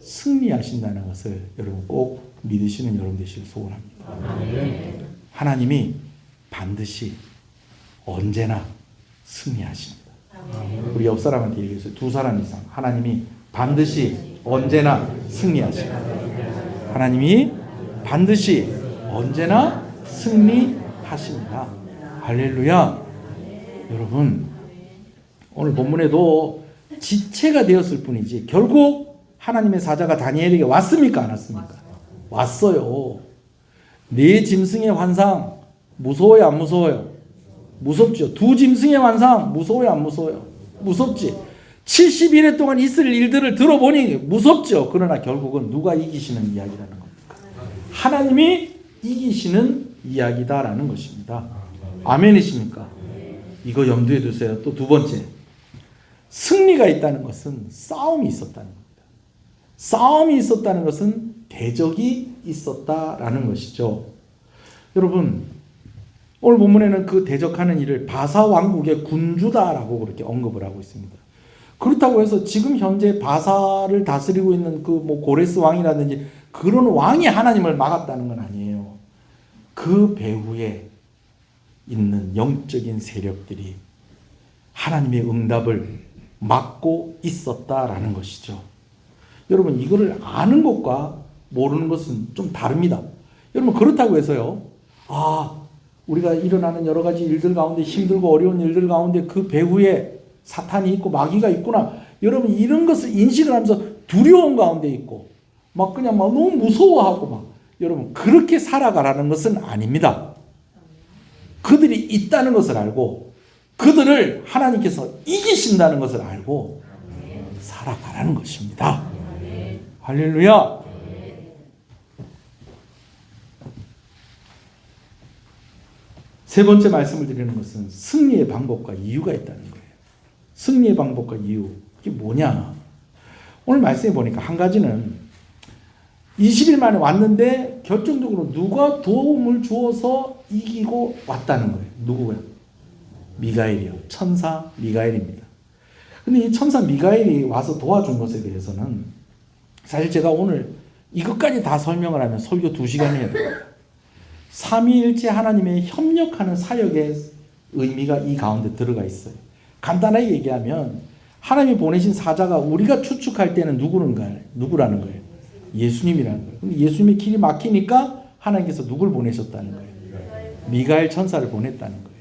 승리하신다는 것을 여러분 꼭 믿으시는 여러분 되시길 소원합니다. 하나님이 반드시 언제나 승리하십니다. 우리 옆 사람한테 얘기해서 두 사람 이상 하나님이 반드시 언제나 승리하십니다. 하나님이 반드시 언제나 승리하십니다. 할렐루야. 여러분 오늘 본문에도 지체가 되었을 뿐이지 결국 하나님의 사자가 다니엘에게 왔습니까? 안 왔습니까? 왔어요. 네 짐승의 환상 무서워요? 안 무서워요? 무섭죠. 두 짐승의 환상 무서워요? 안 무서워요? 무섭지. 70일에 동안 있을 일들을 들어보니 무섭죠. 그러나 결국은 누가 이기시는 이야기라는 겁니까? 하나님이 이기시는 이야기다라는 것입니다. 아멘이십니까? 이거 염두에 두세요. 또 두 번째, 승리가 있다는 것은 싸움이 있었다는 겁니다. 싸움이 있었다는 것은 대적이 있었다라는 것이죠. 여러분 오늘 본문에는 그 대적하는 일을 바사 왕국의 군주다라고 그렇게 언급을 하고 있습니다. 그렇다고 해서 지금 현재 바사를 다스리고 있는 그 뭐 고레스 왕이라든지 그런 왕이 하나님을 막았다는 건 아니에요. 그 배후에 있는 영적인 세력들이 하나님의 응답을 막고 있었다라는 것이죠. 여러분 이거를 아는 것과 모르는 것은 좀 다릅니다. 여러분 그렇다고 해서요. 우리가 일어나는 여러 가지 일들 가운데 힘들고 어려운 일들 가운데 그 배후에 사탄이 있고 마귀가 있구나. 여러분 이런 것을 인식을 하면서 두려움 가운데 있고 막 그냥 막 너무 무서워하고 막 여러분 그렇게 살아가라는 것은 아닙니다. 그들이 있다는 것을 알고 그들을 하나님께서 이기신다는 것을 알고 살아가라는 것입니다. 할렐루야. 세 번째 말씀을 드리는 것은 승리의 방법과 이유가 있다는 거예요. 승리의 방법과 이유. 이게 뭐냐? 오늘 말씀해 보니까 한 가지는 20일 만에 왔는데 결정적으로 누가 도움을 주어서 이기고 왔다는 거예요. 누구요? 미가엘이요. 천사 미가엘입니다. 근데 이 천사 미가엘이 와서 도와준 것에 대해서는 사실 제가 오늘 이것까지 다 설명을 하면 설교 2시간 해야 됩니다. 삼위일체 하나님의 협력하는 사역의 의미가 이 가운데 들어가 있어요. 간단하게 얘기하면 하나님이 보내신 사자가 우리가 추측할 때는 누구라는 거예요? 예수님이라는 거예요. 근데 예수님의 길이 막히니까 하나님께서 누굴 보내셨다는 거예요? 미가엘 천사를 보냈다는 거예요.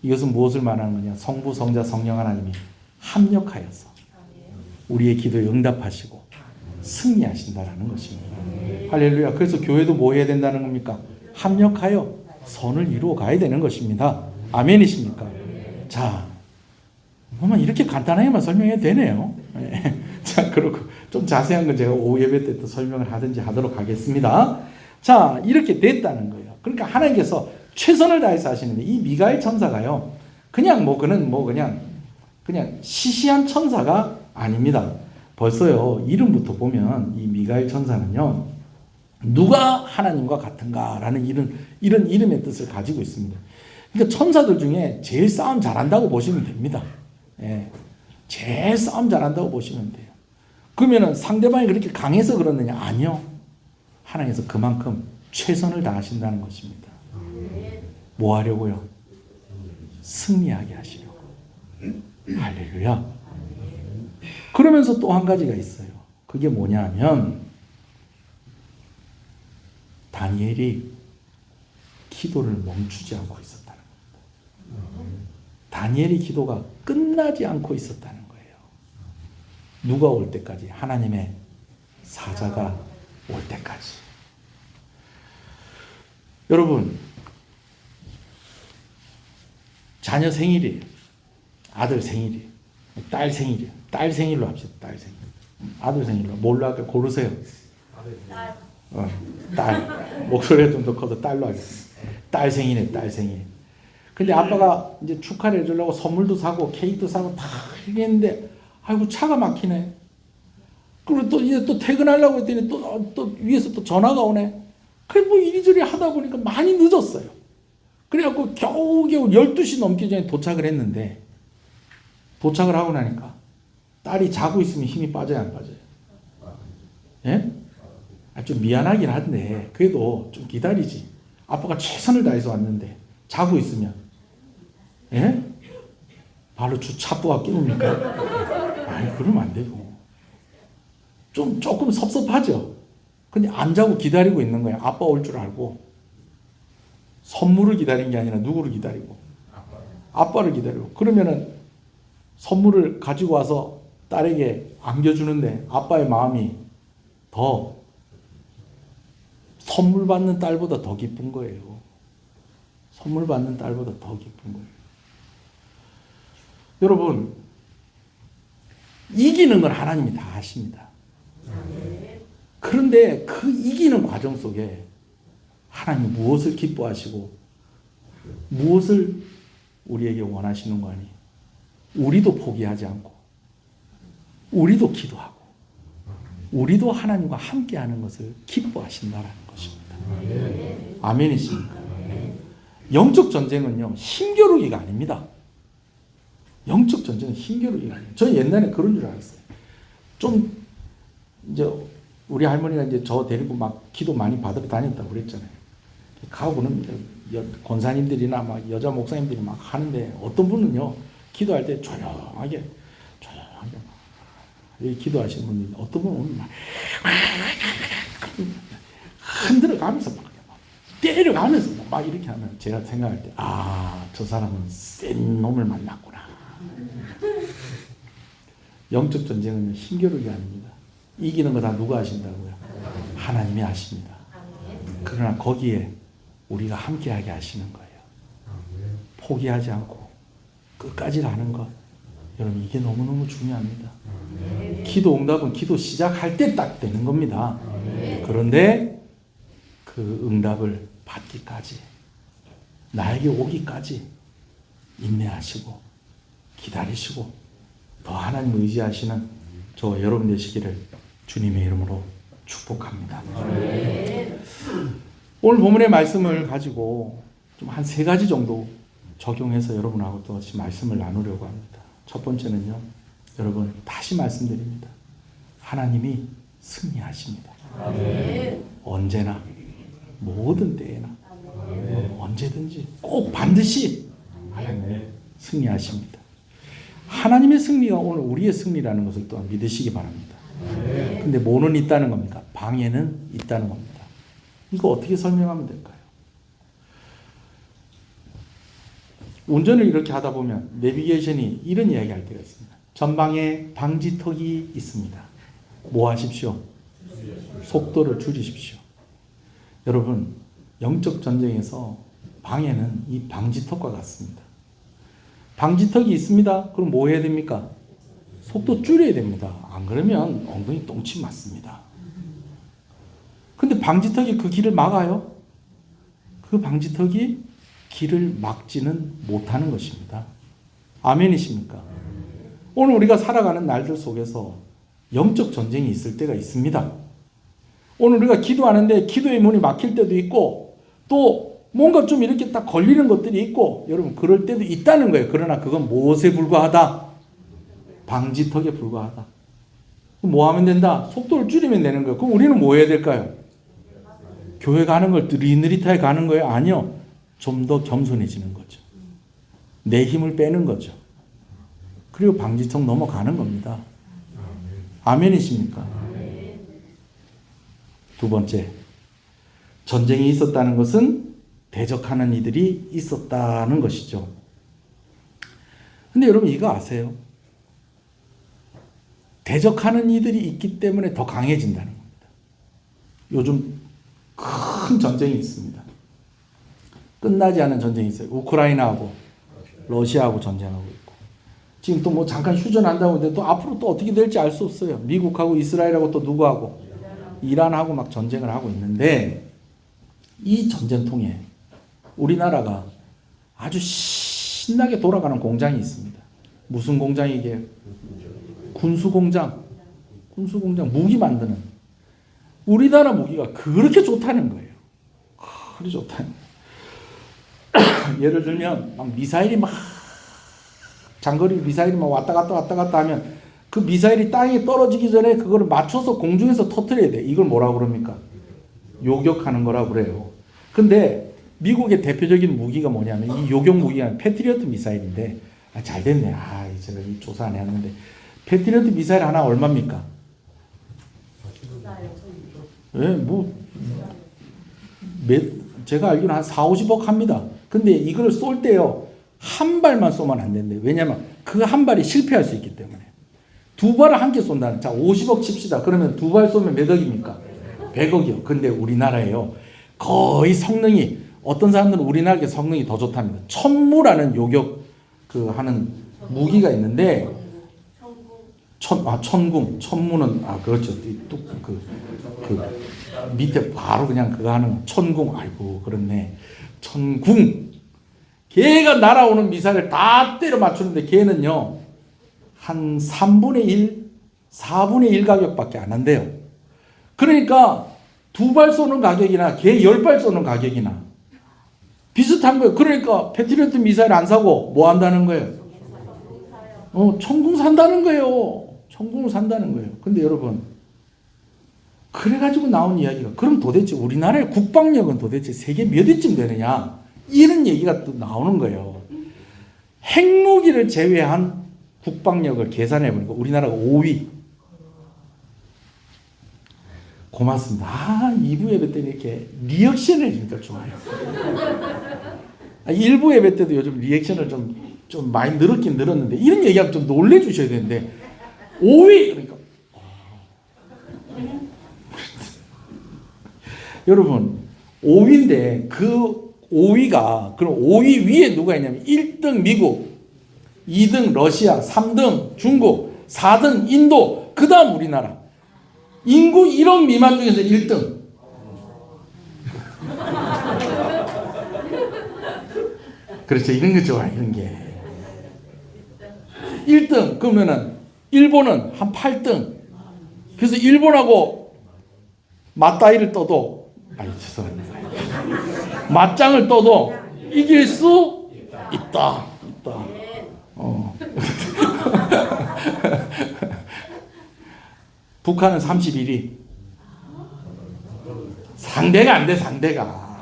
이것은 무엇을 말하는 거냐? 성부, 성자, 성령 하나님이 합력하여서 우리의 기도에 응답하시고 승리하신다라는 것입니다. 할렐루야. 그래서 교회도 뭐 해야 된다는 겁니까? 합력하여 선을 이루어 가야 되는 것입니다. 아멘이십니까? 자, 그러면 이렇게 간단하게만 설명해도 되네요. 자, 그렇고 좀 자세한 건 제가 오후 예배 때 또 설명을 하든지 하도록 하겠습니다. 자, 이렇게 됐다는 거예요. 그러니까 하나님께서 최선을 다해서 하시는데 이 미가엘 천사가요, 그냥 시시한 천사가 아닙니다. 벌써요, 이름부터 보면 이 미가엘 천사는요, 누가 하나님과 같은가라는 이런 이름의 뜻을 가지고 있습니다. 그러니까 천사들 중에 제일 싸움 잘한다고 보시면 됩니다. 예, 제일 싸움 잘한다고 보시면 돼요. 그러면은 상대방이 그렇게 강해서 그러느냐? 아니요. 하나님께서 그만큼 최선을 다하신다는 것입니다. 뭐 하려고요? 승리하게 하시려고. 할렐루야. 그러면서 또 한 가지가 있어요. 그게 뭐냐 하면 다니엘이 기도를 멈추지 않고 있었다는 겁니다. 다니엘의 기도가 끝나지 않고 있었다는 거예요. 누가 올 때까지? 하나님의 사자가 올 때까지. 여러분, 자녀 생일이에요. 아들 생일이에요. 딸 생일이에요. 딸 생일로 합시다. 딸 생일. 아들 생일로. 뭘로 할까요? 고르세요. 딸. 목소리가 좀 더 커서 딸로 하겠습니다. 딸 생일에 딸 생일. 근데 아빠가 이제 축하를 해주려고 선물도 사고 케이크도 사고 다 했는데, 아이고 차가 막히네. 그리고 또 이제 또 퇴근하려고 했더니 또 위에서 또 전화가 오네. 그래 뭐 이리저리 하다 보니까 많이 늦었어요. 그래갖고 겨우겨우 12시 넘기 전에 도착을 했는데, 도착을 하고 나니까 딸이 자고 있으면 힘이 빠져요, 안 빠져요? 예? 좀 미안하긴 한데 그래도 좀 기다리지. 아빠가 최선을 다해서 왔는데 자고 있으면, 예? 바로 차부가 깨웁니까? 아니, 그러면 안 되고. 조금 섭섭하죠. 근데 안 자고 기다리고 있는 거예요. 아빠 올 줄 알고. 선물을 기다린 게 아니라 누구를 기다리고? 아빠를 기다리고. 그러면은 선물을 가지고 와서 딸에게 안겨주는데 아빠의 마음이 더 선물 받는 딸보다 더 기쁜 거예요. 선물 받는 딸보다 더 기쁜 거예요. 여러분, 이기는 건 하나님이 다 하십니다. 그런데 그 이기는 과정 속에 하나님이 무엇을 기뻐하시고 무엇을 우리에게 원하시는 거 아니? 우리도 포기하지 않고 우리도 기도하고 우리도 하나님과 함께하는 것을 기뻐하신다라는 것입니다. 아멘이십니까? 영적 전쟁은요, 힘겨루기가 아닙니다. 영적 전쟁은 힘겨루기가 아니에요. 저는 옛날에 그런 줄 알았어요. 좀 이제 우리 할머니가 이제 저 데리고 막 기도 많이 받으러 다녔다고 그랬잖아요. 가고는 권사님들이나 막 여자 목사님들이 막 하는데, 어떤 분은요 기도할 때 조용하게 막 기도하시는 분이, 어떤 분은 막 흔들어가면서 막 때려가면서 막 이렇게 하면 제가 생각할 때, 저 사람은 센 놈을 만났구나. 영적 전쟁은 힘겨루기 아닙니다. 이기는 거 다 누가 하신다고요? 하나님이 하십니다. 그러나 거기에 우리가 함께하게 하시는 거예요. 포기하지 않고 끝까지 가는 것. 여러분, 이게 너무너무 중요합니다. 기도 응답은 기도 시작할 때 딱 되는 겁니다. 그런데 그 응답을 받기까지, 나에게 오기까지 인내하시고 기다리시고 더 하나님 의지하시는 저와 여러분 되시기를 주님의 이름으로 축복합니다. 오늘 본문의 말씀을 가지고 좀 한 3가지 정도 적용해서 여러분하고 또 말씀을 나누려고 합니다. 첫 번째는요, 여러분 다시 말씀드립니다. 하나님이 승리하십니다. 언제나 모든 때에나 언제든지 꼭 반드시 승리하십니다. 하나님의 승리가 오늘 우리의 승리라는 것을 또한 믿으시기 바랍니다. 근데 뭐는 있다는 겁니까? 방해는 있다는 겁니다. 이거 어떻게 설명하면 될까요? 운전을 이렇게 하다 보면 내비게이션이 이런 이야기 할 때가 있습니다. 전방에 방지턱이 있습니다. 뭐 하십시오? 속도를 줄이십시오. 여러분, 영적 전쟁에서 방해는 이 방지턱과 같습니다. 방지턱이 있습니다. 그럼 뭐 해야 됩니까? 속도 줄여야 됩니다. 안 그러면 엉덩이 똥침 맞습니다. 근데 방지턱이 그 길을 막아요? 그 방지턱이 길을 막지는 못하는 것입니다. 아멘이십니까? 오늘 우리가 살아가는 날들 속에서 영적 전쟁이 있을 때가 있습니다. 오늘 우리가 기도하는데 기도의 문이 막힐 때도 있고 또 뭔가 좀 이렇게 딱 걸리는 것들이 있고 여러분 그럴 때도 있다는 거예요. 그러나 그건 무엇에 불과하다? 방지턱에 불과하다. 뭐 하면 된다? 속도를 줄이면 되는 거예요. 그럼 우리는 뭐 해야 될까요? 교회 가는 걸 느릿느릿하게 가는 거예요? 아니요. 좀 더 겸손해지는 거죠. 내 힘을 빼는 거죠. 그리고 방지턱 넘어가는 겁니다. 아멘이십니까? 두 번째, 전쟁이 있었다는 것은 대적하는 이들이 있었다는 것이죠. 근데 여러분 이거 아세요? 대적하는 이들이 있기 때문에 더 강해진다는 겁니다. 요즘 큰 전쟁이 있습니다. 끝나지 않은 전쟁이 있어요. 우크라이나하고 러시아하고 전쟁하고 있고 지금 또 뭐 잠깐 휴전한다고 하는데 또 앞으로 또 어떻게 될지 알 수 없어요. 미국하고 이스라엘하고 또 누구하고 이란하고 막 전쟁을 하고 있는데 이 전쟁통에 우리나라가 아주 신나게 돌아가는 공장이 있습니다. 무슨 공장이게? 군수공장. 군수공장 무기 만드는. 우리나라 무기가 그렇게 좋다는 거예요. 그렇게 좋다는 거예요. 예를 들면 막 미사일이 막 장거리 미사일이 막 왔다 갔다 하면 그 미사일이 땅에 떨어지기 전에 그거를 맞춰서 공중에서 터뜨려야 돼. 이걸 뭐라고 그럽니까? 요격하는 거라고 그래요. 근데 미국의 대표적인 무기가 뭐냐면 이 요격 무기가 패트리어트 미사일인데 잘 됐네. 제가 이 조사 안 했는데 패트리어트 미사일 하나 얼마입니까? 제가 알기로는 한 4-50억 합니다. 근데 이걸 쏠 때요 한 발만 쏘면 안 된대요. 왜냐면 그 한 발이 실패할 수 있기 때문에. 두 발을 함께 쏜다는. 자 50억 칩시다. 그러면 두 발 쏘면 몇 억입니까? 100억이요. 근데 우리나라에요 거의 성능이 어떤 사람들은 우리나라의 성능이 더 좋답니다. 천무라는 요격 하는 무기가 있는데 천무는 그렇죠. 밑에 바로 그냥 그거 하는 천궁. 아이고 그렇네. 천궁. 걔가 날아오는 미사일을 다 때려 맞추는데 걔는요 한 3분의 1, 4분의 1 가격밖에 안 한대요. 그러니까 두 발 쏘는 가격이나 걔 10발 쏘는 가격이나 비슷한 거예요. 그러니까 패트리어트 미사일 안 사고 뭐 한다는 거예요? 천궁 산다는 거예요. 천궁을 산다는 거예요. 근데 여러분 그래가지고 나온 이야기가 그럼 도대체 우리나라의 국방력은 도대체 세계 몇 위쯤 되느냐 이런 얘기가 또 나오는 거예요. 핵무기를 제외한 국방력을 계산해 보니까 우리나라가 5위. 고맙습니다. 2부 예배 때는 이렇게 리액션을 해주니까 좋아요. 1부 예배 때도 요즘 리액션을 좀 많이 늘었긴 늘었는데 이런 얘기하면 좀 놀래주셔야 되는데 5위! 그러니까 여러분 5위인데 그 5위가 그럼 5위 위에 누가 있냐면 1등 미국, 2등 러시아, 3등 중국, 4등 인도, 그 다음 우리나라. 인구 1억 미만 중에서 1등. 그렇죠. 이런 거 좋아. 이런 게 1등 그러면은 일본은 한 8등. 그래서 일본하고 맞다이를 떠도 죄송합니다. 맞짱을 떠도 이길 수 있다. 북한은 31위. 상대가 안 돼, 상대가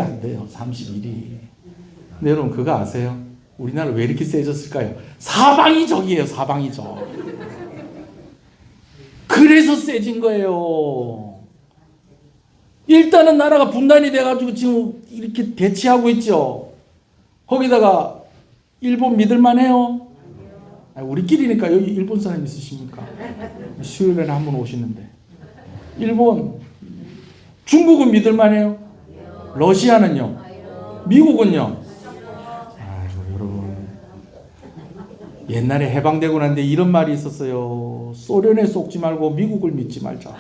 안 돼요. 31이. 근데 여러분 그거 아세요? 우리나라 왜 이렇게 세졌을까요? 사방이 적이에요. 사방이 적. 그래서 세진 거예요. 일단은 나라가 분단이 돼가지고 지금 이렇게 대치하고 있죠. 거기다가 일본 믿을만해요? 우리끼리니까. 여기 일본 사람 있으십니까? 수요일에 한번 오시는데. 일본, 중국은 믿을만해요? 러시아는요? 미국은요? 아이고 여러분, 옛날에 해방되고 난데 이런 말이 있었어요. 소련에 속지 말고 미국을 믿지 말자.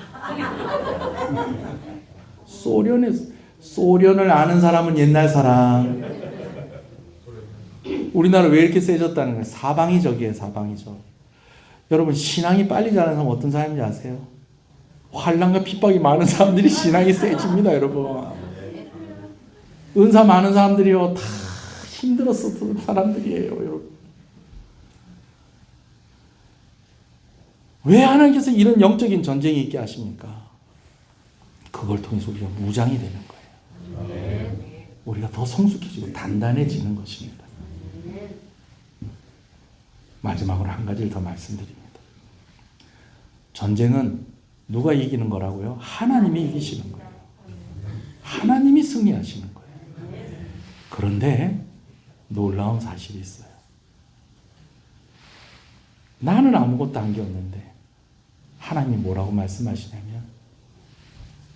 소련을 아는 사람은 옛날 사람. 우리나라 왜 이렇게 세졌다는 거예요? 사방이적이에요. 사방이적. 여러분 신앙이 빨리 자라는 사람 어떤 사람인지 아세요? 환난과 핍박이 많은 사람들이 신앙이 세집니다. 여러분. 은사 많은 사람들이요 다 힘들었었던 사람들이에요. 여러분. 왜 하나님께서 이런 영적인 전쟁이 있게 하십니까? 그걸 통해서 우리가 무장이 되는 거예요. 우리가 더 성숙해지고 단단해지는 것입니다. 마지막으로 한 가지를 더 말씀드립니다. 전쟁은 누가 이기는 거라고요? 하나님이 이기시는 거예요. 하나님이 승리하시는 거예요. 그런데 놀라운 사실이 있어요. 나는 아무것도 한 게 없는데 하나님이 뭐라고 말씀하시냐면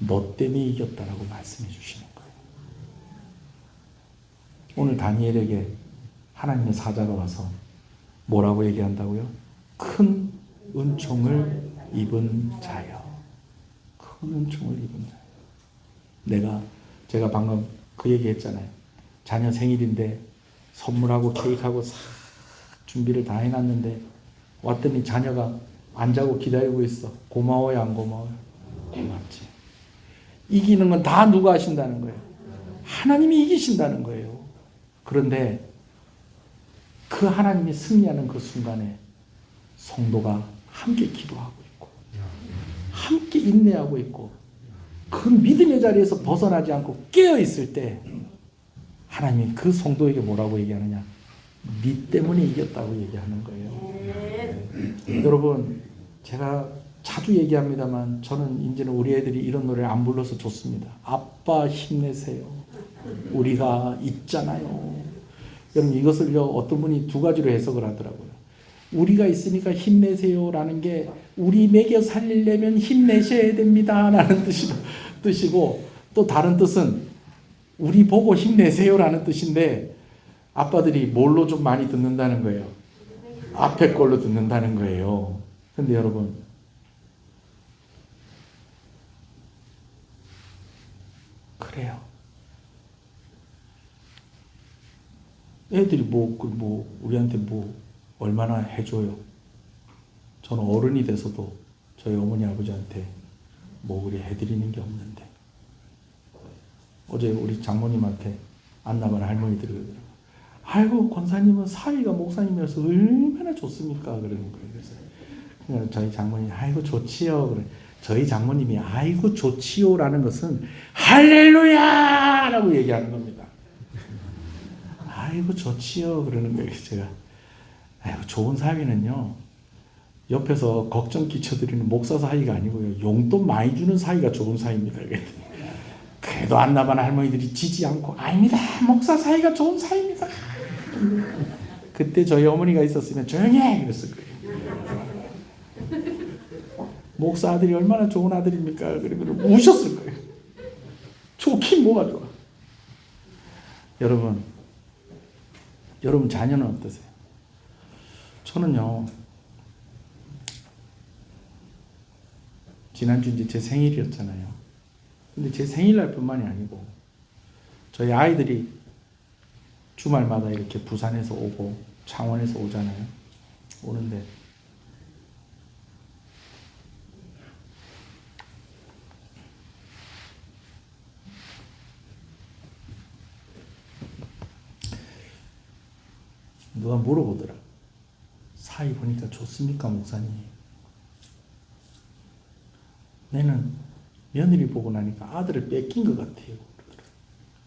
너 때문에 이겼다라고 말씀해 주시는 거예요. 오늘 다니엘에게 하나님의 사자가 와서 뭐라고 얘기한다고요? 큰 은총을 입은 자여. 큰 은총을 입은 자여. 제가 방금 그 얘기 했잖아요. 자녀 생일인데 선물하고 케이크하고 싹 준비를 다 해놨는데 왔더니 자녀가 안 자고 기다리고 있어. 고마워요, 안 고마워요? 고맙지. 이기는 건 다 누가 하신다는 거예요? 하나님이 이기신다는 거예요. 그런데 그 하나님이 승리하는 그 순간에 성도가 함께 기도하고 있고 함께 인내하고 있고 그 믿음의 자리에서 벗어나지 않고 깨어 있을 때 하나님이 그 성도에게 뭐라고 얘기하느냐? 네 때문에 이겼다고 얘기하는 거예요. 여러분, 제가 자주 얘기합니다만 저는 이제는 우리 애들이 이런 노래를 안 불러서 좋습니다. 아빠 힘내세요. 우리가 있잖아요. 여러분 이것을요 어떤 분이 두 가지로 해석을 하더라고요. 우리가 있으니까 힘내세요라는 게 우리 먹여 살리려면 힘내셔야 됩니다라는 뜻이고 또 다른 뜻은 우리 보고 힘내세요라는 뜻인데 아빠들이 뭘로 좀 많이 듣는다는 거예요. 앞에 걸로 듣는다는 거예요. 근데 여러분 그래요. 애들이 우리한테 얼마나 해줘요. 저는 어른이 돼서도 저희 어머니 아버지한테 우리 해드리는 게 없는데 어제 우리 장모님한테 안 나간 할머니들이 그러더라고요. 아이고 권사님은 사위가 목사님이어서 얼마나 좋습니까? 그러는 거예요. 그래서 저희 장모님이 아이고 좋지요. 그래. 저희 장모님이 아이고 좋지요라는 것은 할렐루야라고 얘기하는 겁니다. 아이고 좋지요 그러는 거예요. 제가 아이고 좋은 사위는요 옆에서 걱정 끼쳐드리는 목사 사위가 아니고요 용돈 많이 주는 사위가 좋은 사위입니다. 그래도 안 나간 할머니들이 지지 않고 아닙니다 목사 사위가 좋은 사위입니다. 그때 저희 어머니가 있었으면 조용히 해 그랬을 거예요. 목사 아들이 얼마나 좋은 아들입니까? 그리고 우셨을 거예요. 좋긴 뭐가 좋아. 여러분 자녀는 어떠세요? 저는요 지난주 이제 제 생일이었잖아요. 근데 제 생일날 뿐만이 아니고 저희 아이들이 주말마다 이렇게 부산에서 오고 창원에서 오잖아요. 오는데 누가 물어보더라. 사위 보니까 좋습니까 목사님? 며느리 보고 나니까 아들을 뺏긴 것 같아요.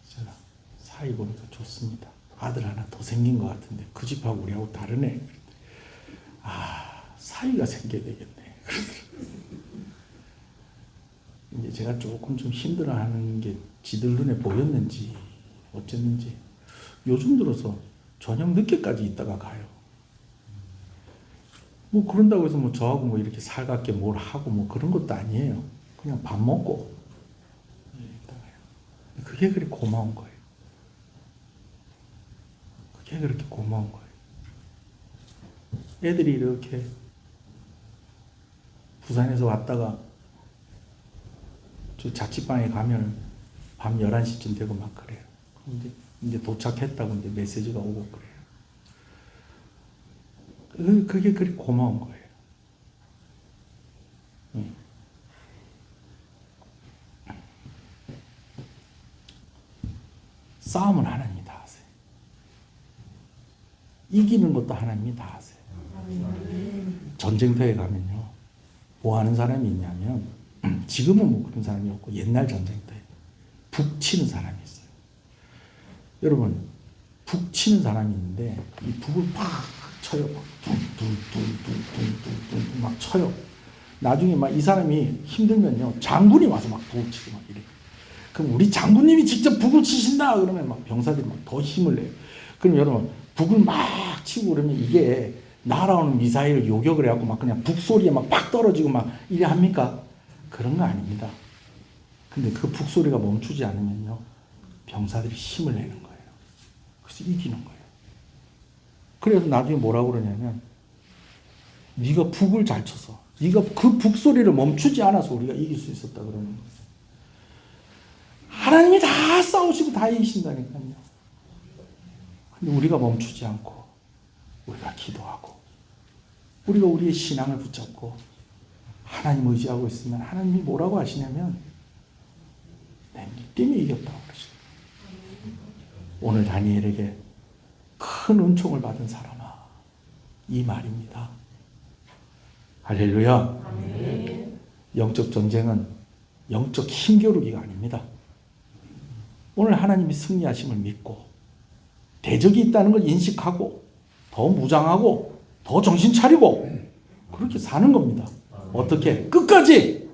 제가 사이 보니까 좋습니다. 아들 하나 더 생긴 것 같은데 그 집하고 우리하고 다르네. 아, 사이가 생겨야 되겠네. 이제 제가 조금 좀 힘들어하는 게 지들 눈에 보였는지 어쨌는지 요즘 들어서 저녁 늦게까지 있다가 가요. 뭐 그런다고 해서 뭐 저하고 뭐 이렇게 살갑게 뭘 하고 뭐 그런 것도 아니에요. 그냥 밥 먹고 있다가요. 그게 그렇게 고마운 거예요. 그게 그렇게 고마운 거예요. 애들이 이렇게 부산에서 왔다가 저 자취방에 가면 밤 11시쯤 되고 막 그래요. 근데 이제 도착했다고 이제 메시지가 오고 그래요. 그게 그렇게 고마운 거예요. 싸움은 하나님이 다 하세요. 이기는 것도 하나님이 다 하세요. 전쟁터에 가면요, 뭐 하는 사람이 있냐면, 지금은 뭐 그런 사람이 없고 옛날 전쟁터에 북 치는 사람이 있어요. 여러분, 북 치는 사람이 있는데 이 북을 팍 쳐요. 둥둥둥둥둥둥둥 막 쳐요. 나중에 막 이 사람이 힘들면요, 장군이 와서 막 북을 치고 막 이래. 그럼 우리 장군님이 직접 북을 치신다 그러면 막 병사들이 막 더 힘을 내요. 그럼 여러분, 북을 막 치고 그러면 이게 날아오는 미사일을 요격을 해갖고 막 그냥 북소리에 막 팍 떨어지고 막 이래 합니까? 그런 거 아닙니다. 근데 그 북소리가 멈추지 않으면요, 병사들이 힘을 내는 거예요. 그래서 이기는 거예요. 그래서 나중에 뭐라고 그러냐면, 네가 북을 잘 쳐서, 네가 그 북소리를 멈추지 않아서 우리가 이길 수 있었다 그러는 거예요. 하나님이 다 싸우시고 다 이기신다니까요. 근데 우리가 멈추지 않고 우리가 기도하고 우리가 우리의 신앙을 붙잡고 하나님 의지하고 있으면 하나님이 뭐라고 하시냐면 내 때문에 이겼다고 그러시죠. 오늘 다니엘에게 큰 은총을 받은 사람아, 이 말입니다. 할렐루야. 영적 전쟁은 영적 힘겨루기가 아닙니다. 오늘 하나님이 승리하심을 믿고 대적이 있다는 걸 인식하고 더 무장하고 더 정신 차리고 그렇게 사는 겁니다. 어떻게? 끝까지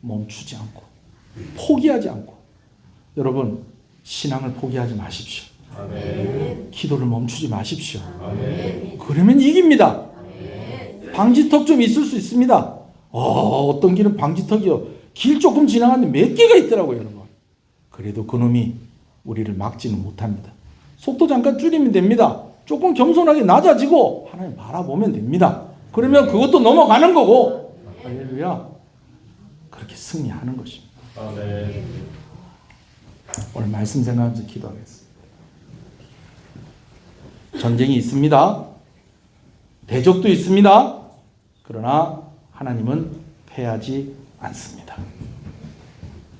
멈추지 않고 포기하지 않고. 여러분, 신앙을 포기하지 마십시오. 아멘. 기도를 멈추지 마십시오. 아멘. 그러면 이깁니다. 방지턱 좀 있을 수 있습니다. 어떤 길은 방지턱이요, 길 조금 지나갔는데 몇 개가 있더라고요, 여러분. 그래도 그놈이 우리를 막지는 못합니다. 속도 잠깐 줄이면 됩니다. 조금 겸손하게 낮아지고 하나님 바라보면 됩니다. 그러면 그것도 넘어가는 거고. 할렐루야. 그렇게 승리하는 것입니다. 아멘. 오늘 말씀 생각하면서 기도하겠습니다. 전쟁이 있습니다. 대적도 있습니다. 그러나 하나님은 패하지 않습니다.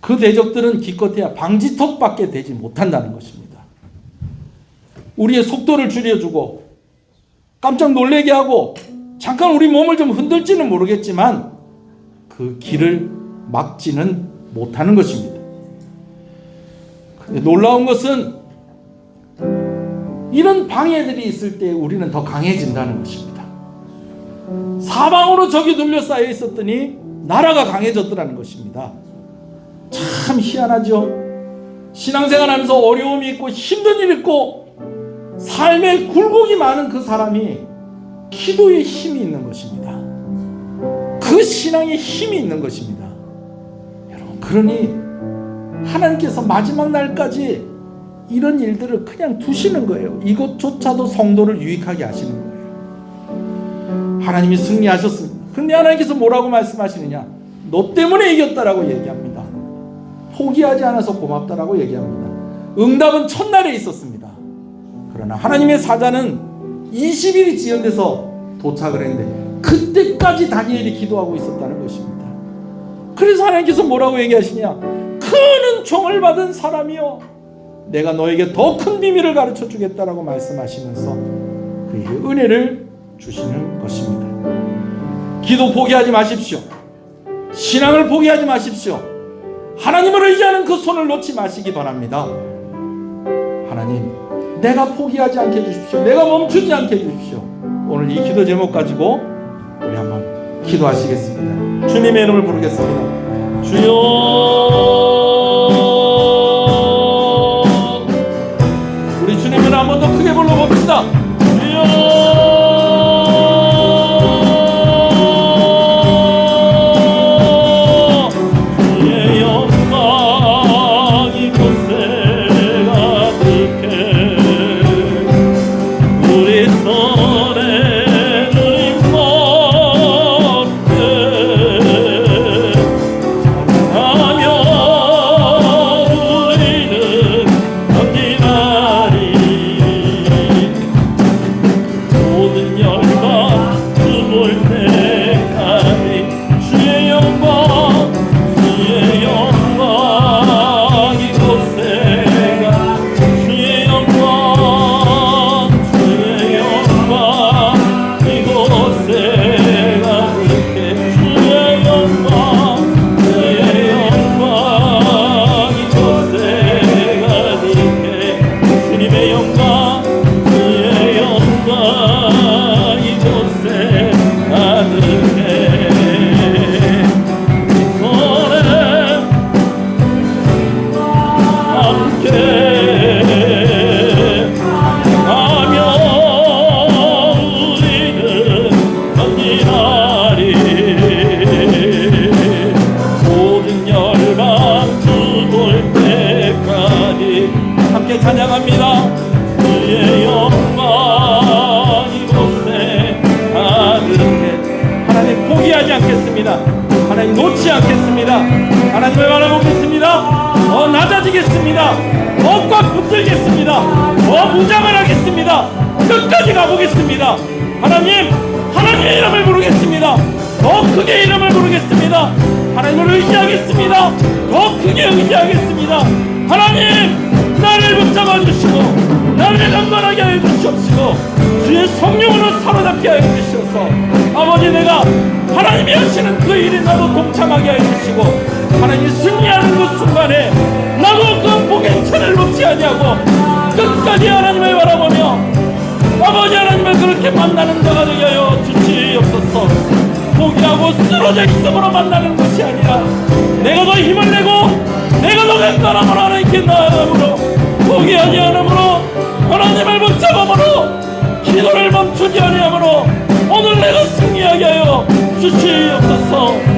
그 대적들은 기껏해야 방지턱밖에 되지 못한다는 것입니다. 우리의 속도를 줄여주고 깜짝 놀라게 하고 잠깐 우리 몸을 좀 흔들지는 모르겠지만 그 길을 막지는 못하는 것입니다. 놀라운 것은 이런 방해들이 있을 때 우리는 더 강해진다는 것입니다. 사방으로 적이 둘러싸여 있었더니 나라가 강해졌더라는 것입니다. 참 희한하죠. 신앙생활하면서 어려움이 있고 힘든 일이 있고 삶에 굴곡이 많은 그 사람이 기도에 힘이 있는 것입니다. 그 신앙에 힘이 있는 것입니다. 여러분, 그러니 하나님께서 마지막 날까지 이런 일들을 그냥 두시는 거예요. 이것조차도 성도를 유익하게 하시는 거예요. 하나님이 승리하셨습니다. 근데 하나님께서 뭐라고 말씀하시느냐? 너 때문에 이겼다라고 얘기합니다. 포기하지 않아서 고맙다라고 얘기합니다. 응답은 첫날에 있었습니다. 그러나 하나님의 사자는 20일이 지연돼서 도착을 했는데 그때까지 다니엘이 기도하고 있었다는 것입니다. 그래서 하나님께서 뭐라고 얘기하시냐? 큰 은총을 받은 사람이여, 내가 너에게 더 큰 비밀을 가르쳐 주겠다라고 말씀하시면서 그에게 은혜를 주시는 것입니다. 기도 포기하지 마십시오. 신앙을 포기하지 마십시오. 하나님을 의지하는 그 손을 놓지 마시기 바랍니다. 하나님, 내가 포기하지 않게 해주십시오. 내가 멈추지 않게 해주십시오. 오늘 이 기도 제목 가지고 우리 한번 기도하시겠습니다. 주님의 이름을 부르겠습니다. 주여, 우리 주님을 한 번 더 크게 불러봅시다. 주여, 찬양합니다. 주의 영광 이곳에 가득해. 하나님 포기하지 않겠습니다. 하나님 놓지 않겠습니다. 하나님을 바라보겠습니다. 더 낮아지겠습니다. 더 꽉 붙들겠습니다. 더 무장을 하겠습니다. 끝까지 가보겠습니다. 하나님, 하나님의 이름을 부르겠습니다. 더 크게 이름을 부르겠습니다. 하나님을 의지하겠습니다. 더 크게 의지하겠습니다. 하나님, 나를 붙잡아 주시고 나를 강건하게 하여 주시옵시고 주의 성령으로 사로잡게 하여 주시옵소서. 아버지, 내가 하나님이 하시는 그 일에 나도 동참하게 하여 주시고 하나님이 승리하는 그 순간에 나도 그 복의 차를 놓지 아니하고 끝까지 하나님을 바라보며 아버지 하나님을 그렇게 만나는 자가 되게 하여 주시옵소서. 포기하고 쓰러져 있음으로 만나는 것이 아니라 내가 더 힘을 내고 내가 더 강건함으로 하나님께 나아감으로 포기하지 않으므로 하나님을 붙잡음으로 기도를 멈추지 아니하므로 오늘 내가 승리하게 하여 주시옵소서.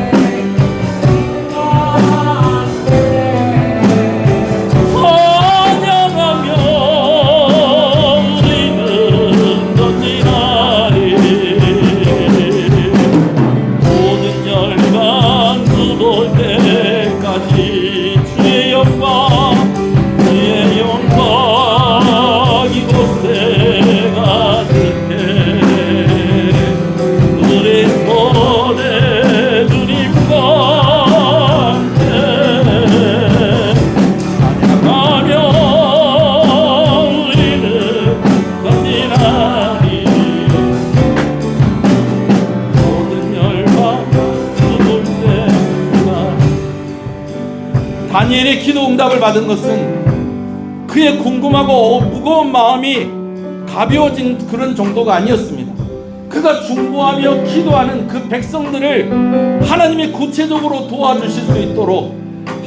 다니엘의 기도 응답을 받은 것은 그의 궁금하고 무거운 마음이 가벼워진 그런 정도가 아니었습니다. 그가 중보하며 기도하는 그 백성들을 하나님이 구체적으로 도와주실 수 있도록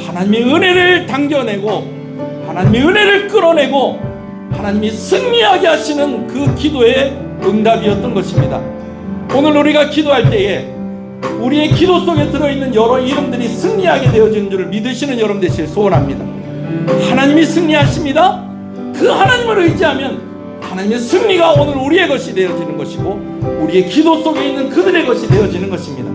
하나님의 은혜를 당겨내고 하나님의 은혜를 끌어내고 하나님이 승리하게 하시는 그 기도의 응답이었던 것입니다. 오늘 우리가 기도할 때에 우리의 기도 속에 들어있는 여러 이름들이 승리하게 되어지는 줄을 믿으시는 여러분 되시길 소원합니다. 하나님이 승리하십니다. 그 하나님을 의지하면 하나님의 승리가 오늘 우리의 것이 되어지는 것이고 우리의 기도 속에 있는 그들의 것이 되어지는 것입니다.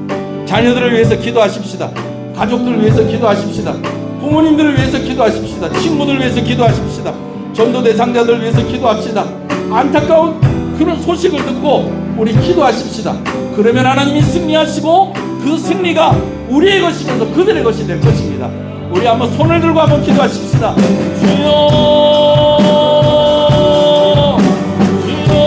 자녀들을 위해서 기도하십시다. 가족들을 위해서 기도하십시다. 부모님들을 위해서 기도하십시다. 친구들을 위해서 기도하십시다. 전도 대상자들을 위해서 기도합시다. 안타까운 그런 소식을 듣고 우리 기도하십시다. 그러면 하나님이 승리하시고 그 승리가 우리의 것이면서 그들의 것이 될 것입니다. 우리 한번 손을 들고 한번 기도하십시다. 주여 주여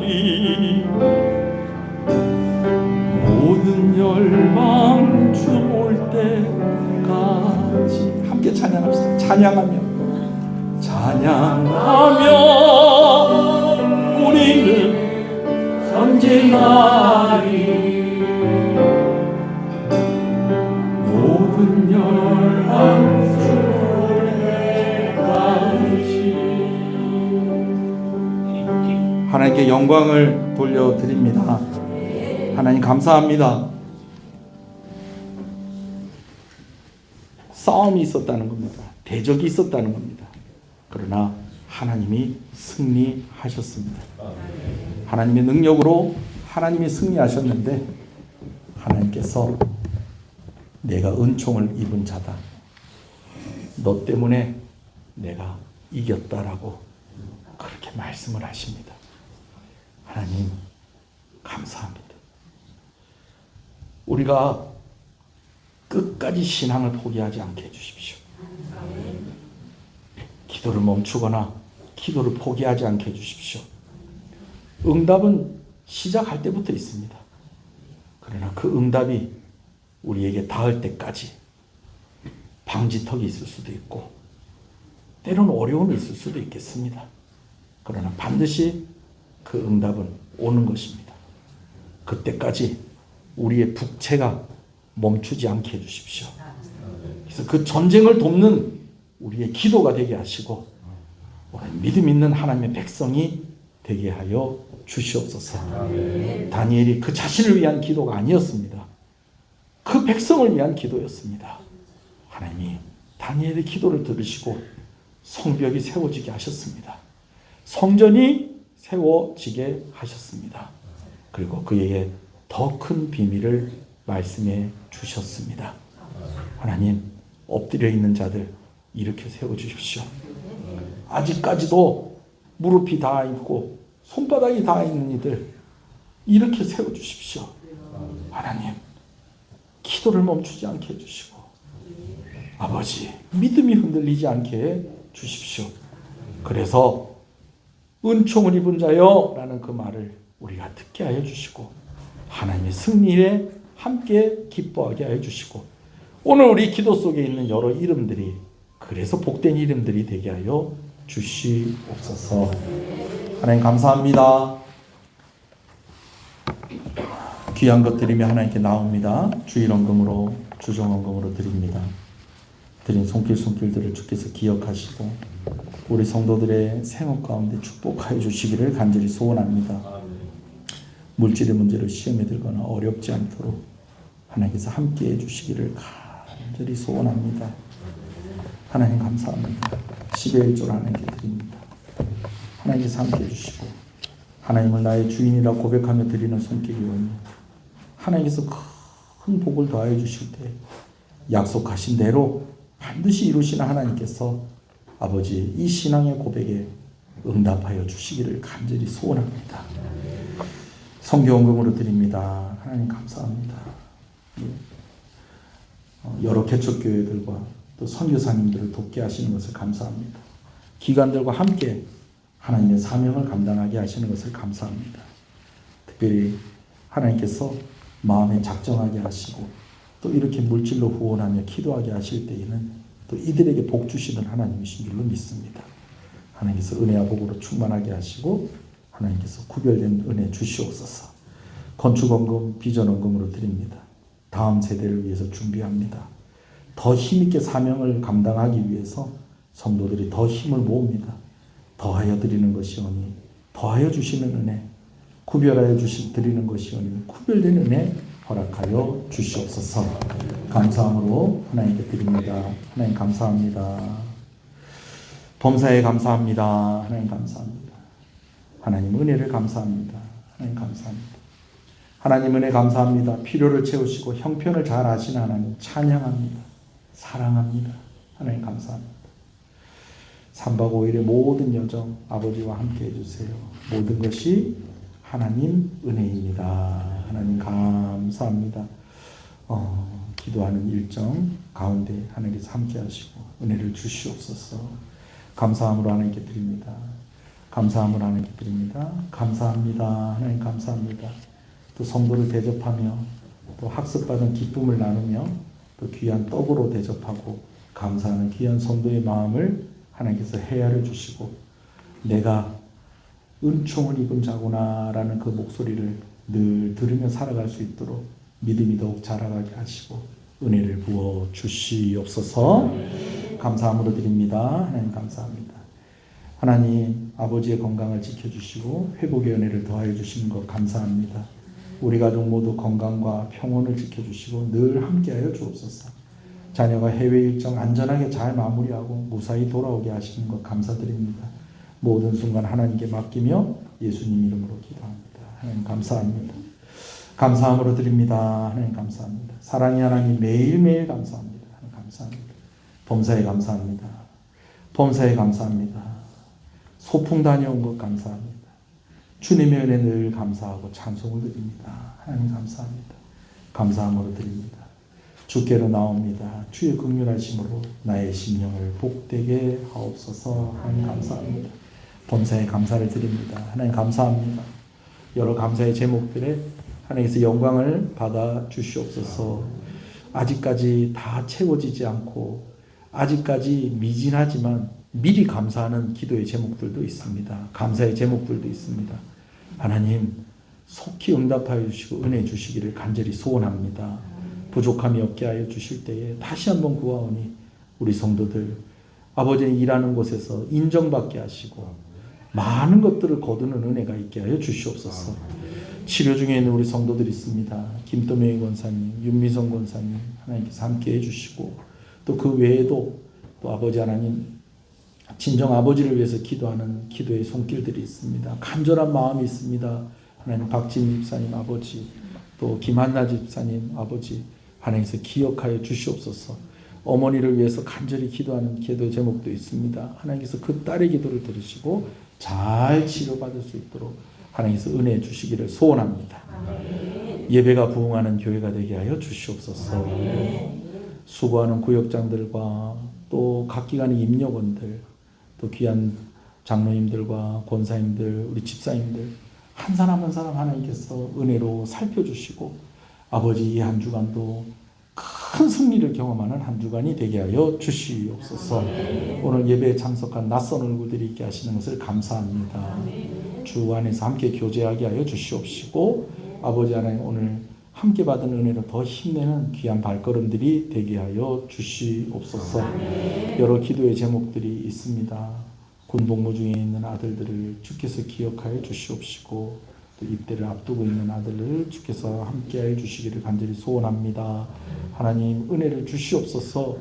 진리 모든 열방 주 올 때까지 함께 찬양합시다. 찬양하며 우리는 전진하리 모든 열방 주 올 때까지. 하나님께 영광을 돌려드립니다. 하나님 감사합니다. 싸움이 있었다는 겁니다. 대적이 있었다는 겁니다. 그러나 하나님이 승리하셨습니다. 하나님의 능력으로 하나님이 승리하셨는데 하나님께서 내가 은총을 입은 자다. 너 때문에 내가 이겼다라고 그렇게 말씀을 하십니다. 하나님 감사합니다. 우리가 끝까지 신앙을 포기하지 않게 해주십시오. 기도를 멈추거나 기도를 포기하지 않게 해주십시오. 응답은 시작할 때부터 있습니다. 그러나 그 응답이 우리에게 닿을 때까지 방지턱이 있을 수도 있고 때로는 어려움이 있을 수도 있겠습니다. 그러나 반드시 그 응답은 오는 것입니다. 그때까지 우리의 북채가 멈추지 않게 해주십시오. 그래서 그 전쟁을 돕는 우리의 기도가 되게 하시고 오늘 믿음 있는 하나님의 백성이 되게 하여 주시옵소서. 다니엘이 그 자신을 위한 기도가 아니었습니다. 그 백성을 위한 기도였습니다. 하나님이 다니엘의 기도를 들으시고 성벽이 세워지게 하셨습니다. 성전이 세워지게 하셨습니다. 그리고 그에게 더 큰 비밀을 말씀해 주셨습니다. 하나님, 엎드려 있는 자들 이렇게 세워주십시오. 아직까지도 무릎이 닿아 있고 손바닥이 닿아 있는 이들 이렇게 세워주십시오. 하나님, 기도를 멈추지 않게 해주시고 아버지, 믿음이 흔들리지 않게 해주십시오. 그래서 은총을 입은 자여 라는 그 말을 우리가 듣게 하여 주시고 하나님의 승리에 함께 기뻐하게 하여 주시고 오늘 우리 기도 속에 있는 여러 이름들이 그래서 복된 이름들이 되게 하여 주시옵소서. 하나님 감사합니다. 귀한 것 드리며 하나님께 나옵니다. 주일원금으로 주정원금으로 드립니다. 드린 손길들을 주께서 기억하시고 우리 성도들의 생업 가운데 축복하여 주시기를 간절히 소원합니다. 물질의 문제로 시험에 들거나 어렵지 않도록 하나님께서 함께해 주시기를 간절히 소원합니다. 하나님 감사합니다. 10의 1조를 하나님께 드립니다. 하나님께서 함께해 주시고 하나님을 나의 주인이라 고백하며 드리는 손길이 오니 하나님께서 큰 복을 더하여 주실 때 약속하신 대로 반드시 이루시는 하나님께서 아버지 이 신앙의 고백에 응답하여 주시기를 간절히 소원합니다. 성교원금으로 드립니다. 하나님 감사합니다. 여러 개척교회들과 또 선교사님들을 돕게 하시는 것을 감사합니다. 기관들과 함께 하나님의 사명을 감당하게 하시는 것을 감사합니다. 특별히 하나님께서 마음에 작정하게 하시고 또 이렇게 물질로 후원하며 기도하게 하실 때에는 또 이들에게 복 주시는 하나님이신 줄로 믿습니다. 하나님께서 은혜와 복으로 충만하게 하시고 하나님께서 구별된 은혜 주시옵소서. 건축원금, 비전원금으로 드립니다. 다음 세대를 위해서 준비합니다. 더 힘있게 사명을 감당하기 위해서 성도들이 더 힘을 모읍니다. 더하여 드리는 것이오니 더하여 주시는 은혜, 구별하여 드리는 것이오니 구별된 은혜 허락하여 주시옵소서. 감사함으로 하나님께 드립니다. 하나님 감사합니다. 범사에 감사합니다. 하나님 감사합니다. 하나님 은혜를 감사합니다. 하나님 감사합니다. 하나님 은혜 감사합니다. 필요를 채우시고 형편을 잘 아시는 하나님 찬양합니다. 사랑합니다. 하나님 감사합니다. 3박 5일의 모든 여정 아버지와 함께 해주세요. 모든 것이 하나님 은혜입니다. 하나님 감사합니다. 기도하는 일정 가운데 하나님께서 함께 하시고 은혜를 주시옵소서. 감사함으로 하나님께 드립니다. 감사함을 하나님께 드립니다. 감사합니다. 하나님 감사합니다. 또 성도를 대접하며 또 학습받은 기쁨을 나누며 또 귀한 떡으로 대접하고 감사하는 귀한 성도의 마음을 하나님께서 헤아려 주시고 내가 은총을 입은 자구나 라는 그 목소리를 늘 들으며 살아갈 수 있도록 믿음이 더욱 자라가게 하시고 은혜를 부어 주시옵소서. 감사함으로 드립니다. 하나님 감사합니다. 하나님 아버지의 건강을 지켜주시고 회복의 은혜를 더하여 주시는 것 감사합니다. 우리 가족 모두 건강과 평온을 지켜주시고 늘 함께하여 주옵소서. 자녀가 해외 일정 안전하게 잘 마무리하고 무사히 돌아오게 하시는 것 감사드립니다. 모든 순간 하나님께 맡기며 예수님 이름으로 기도합니다. 하나님 감사합니다. 감사함으로 드립니다. 하나님 감사합니다. 사랑의 하나님 매일매일 감사합니다. 하나님 감사합니다. 범사에 감사합니다. 범사에 감사합니다. 소풍 다녀온 것 감사합니다. 주님의 은혜 늘 감사하고 찬송을 드립니다. 하나님 감사합니다. 감사함으로 드립니다. 주께로 나옵니다. 주의 긍휼하심으로 나의 심령을 복되게 하옵소서. 하나님 감사합니다. 범사에 감사를 드립니다. 하나님 감사합니다. 여러 감사의 제목들에 하나님께서 영광을 받아 주시옵소서. 아직까지 다 채워지지 않고 아직까지 미진하지만 미리 감사하는 기도의 제목들도 있습니다. 감사의 제목들도 있습니다. 하나님 속히 응답하여 주시고 은혜 주시기를 간절히 소원합니다. 부족함이 없게 하여 주실 때에 다시 한번 구하오니 우리 성도들 아버지의 일하는 곳에서 인정받게 하시고 많은 것들을 거두는 은혜가 있게 하여 주시옵소서. 치료 중에 있는 우리 성도들이 있습니다. 김도명희 권사님, 윤미성 권사님 하나님께서 함께 해주시고 또 그 외에도 또 아버지 하나님 친정 아버지를 위해서 기도하는 기도의 손길들이 있습니다. 간절한 마음이 있습니다. 하나님 박진희 집사님 아버지 또 김한나 집사님 아버지 하나님께서 기억하여 주시옵소서. 어머니를 위해서 간절히 기도하는 기도 제목도 있습니다. 하나님께서 그 딸의 기도를 들으시고 잘 치료받을 수 있도록 하나님께서 은혜 주시기를 소원합니다. 예배가 부흥하는 교회가 되게 하여 주시옵소서. 수고하는 구역장들과 또 각 기관의 임력원들 또 귀한 장로님들과 권사님들 우리 집사님들 한 사람 한 사람 하나님께서 은혜로 살펴주시고 아버지 이 한 주간도 큰 승리를 경험하는 한 주간이 되게 하여 주시옵소서. 오늘 예배에 참석한 낯선 얼굴들이 있게 하시는 것을 감사합니다. 주 안에서 함께 교제하게 하여 주시옵시고 아버지 하나님 오늘 함께 받은 은혜로 더 힘내는 귀한 발걸음들이 되게 하여 주시옵소서. 여러 기도의 제목들이 있습니다. 군복무 중에 있는 아들들을 주께서 기억하여 주시옵시고 또 입대를 앞두고 있는 아들을 주께서 함께하여 주시기를 간절히 소원합니다. 하나님 은혜를 주시옵소서.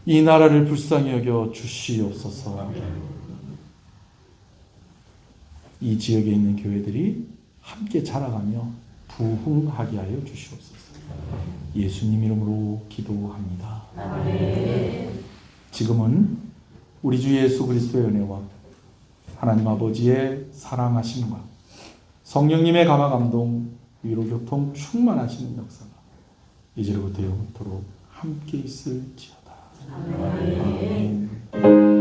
이 나라를 불쌍히 여겨 주시옵소서. 이 지역에 있는 교회들이 함께 자라가며 부흥하게 하여 주시옵소서. 예수님 이름으로 기도합니다. 지금은 우리 주 예수 그리스도의 은혜와 하나님 아버지의 사랑하심과 성령님의 감화 감동 위로 교통 충만하시는 역사가 이제로부터 영원토록 함께 있을지어다. 아멘.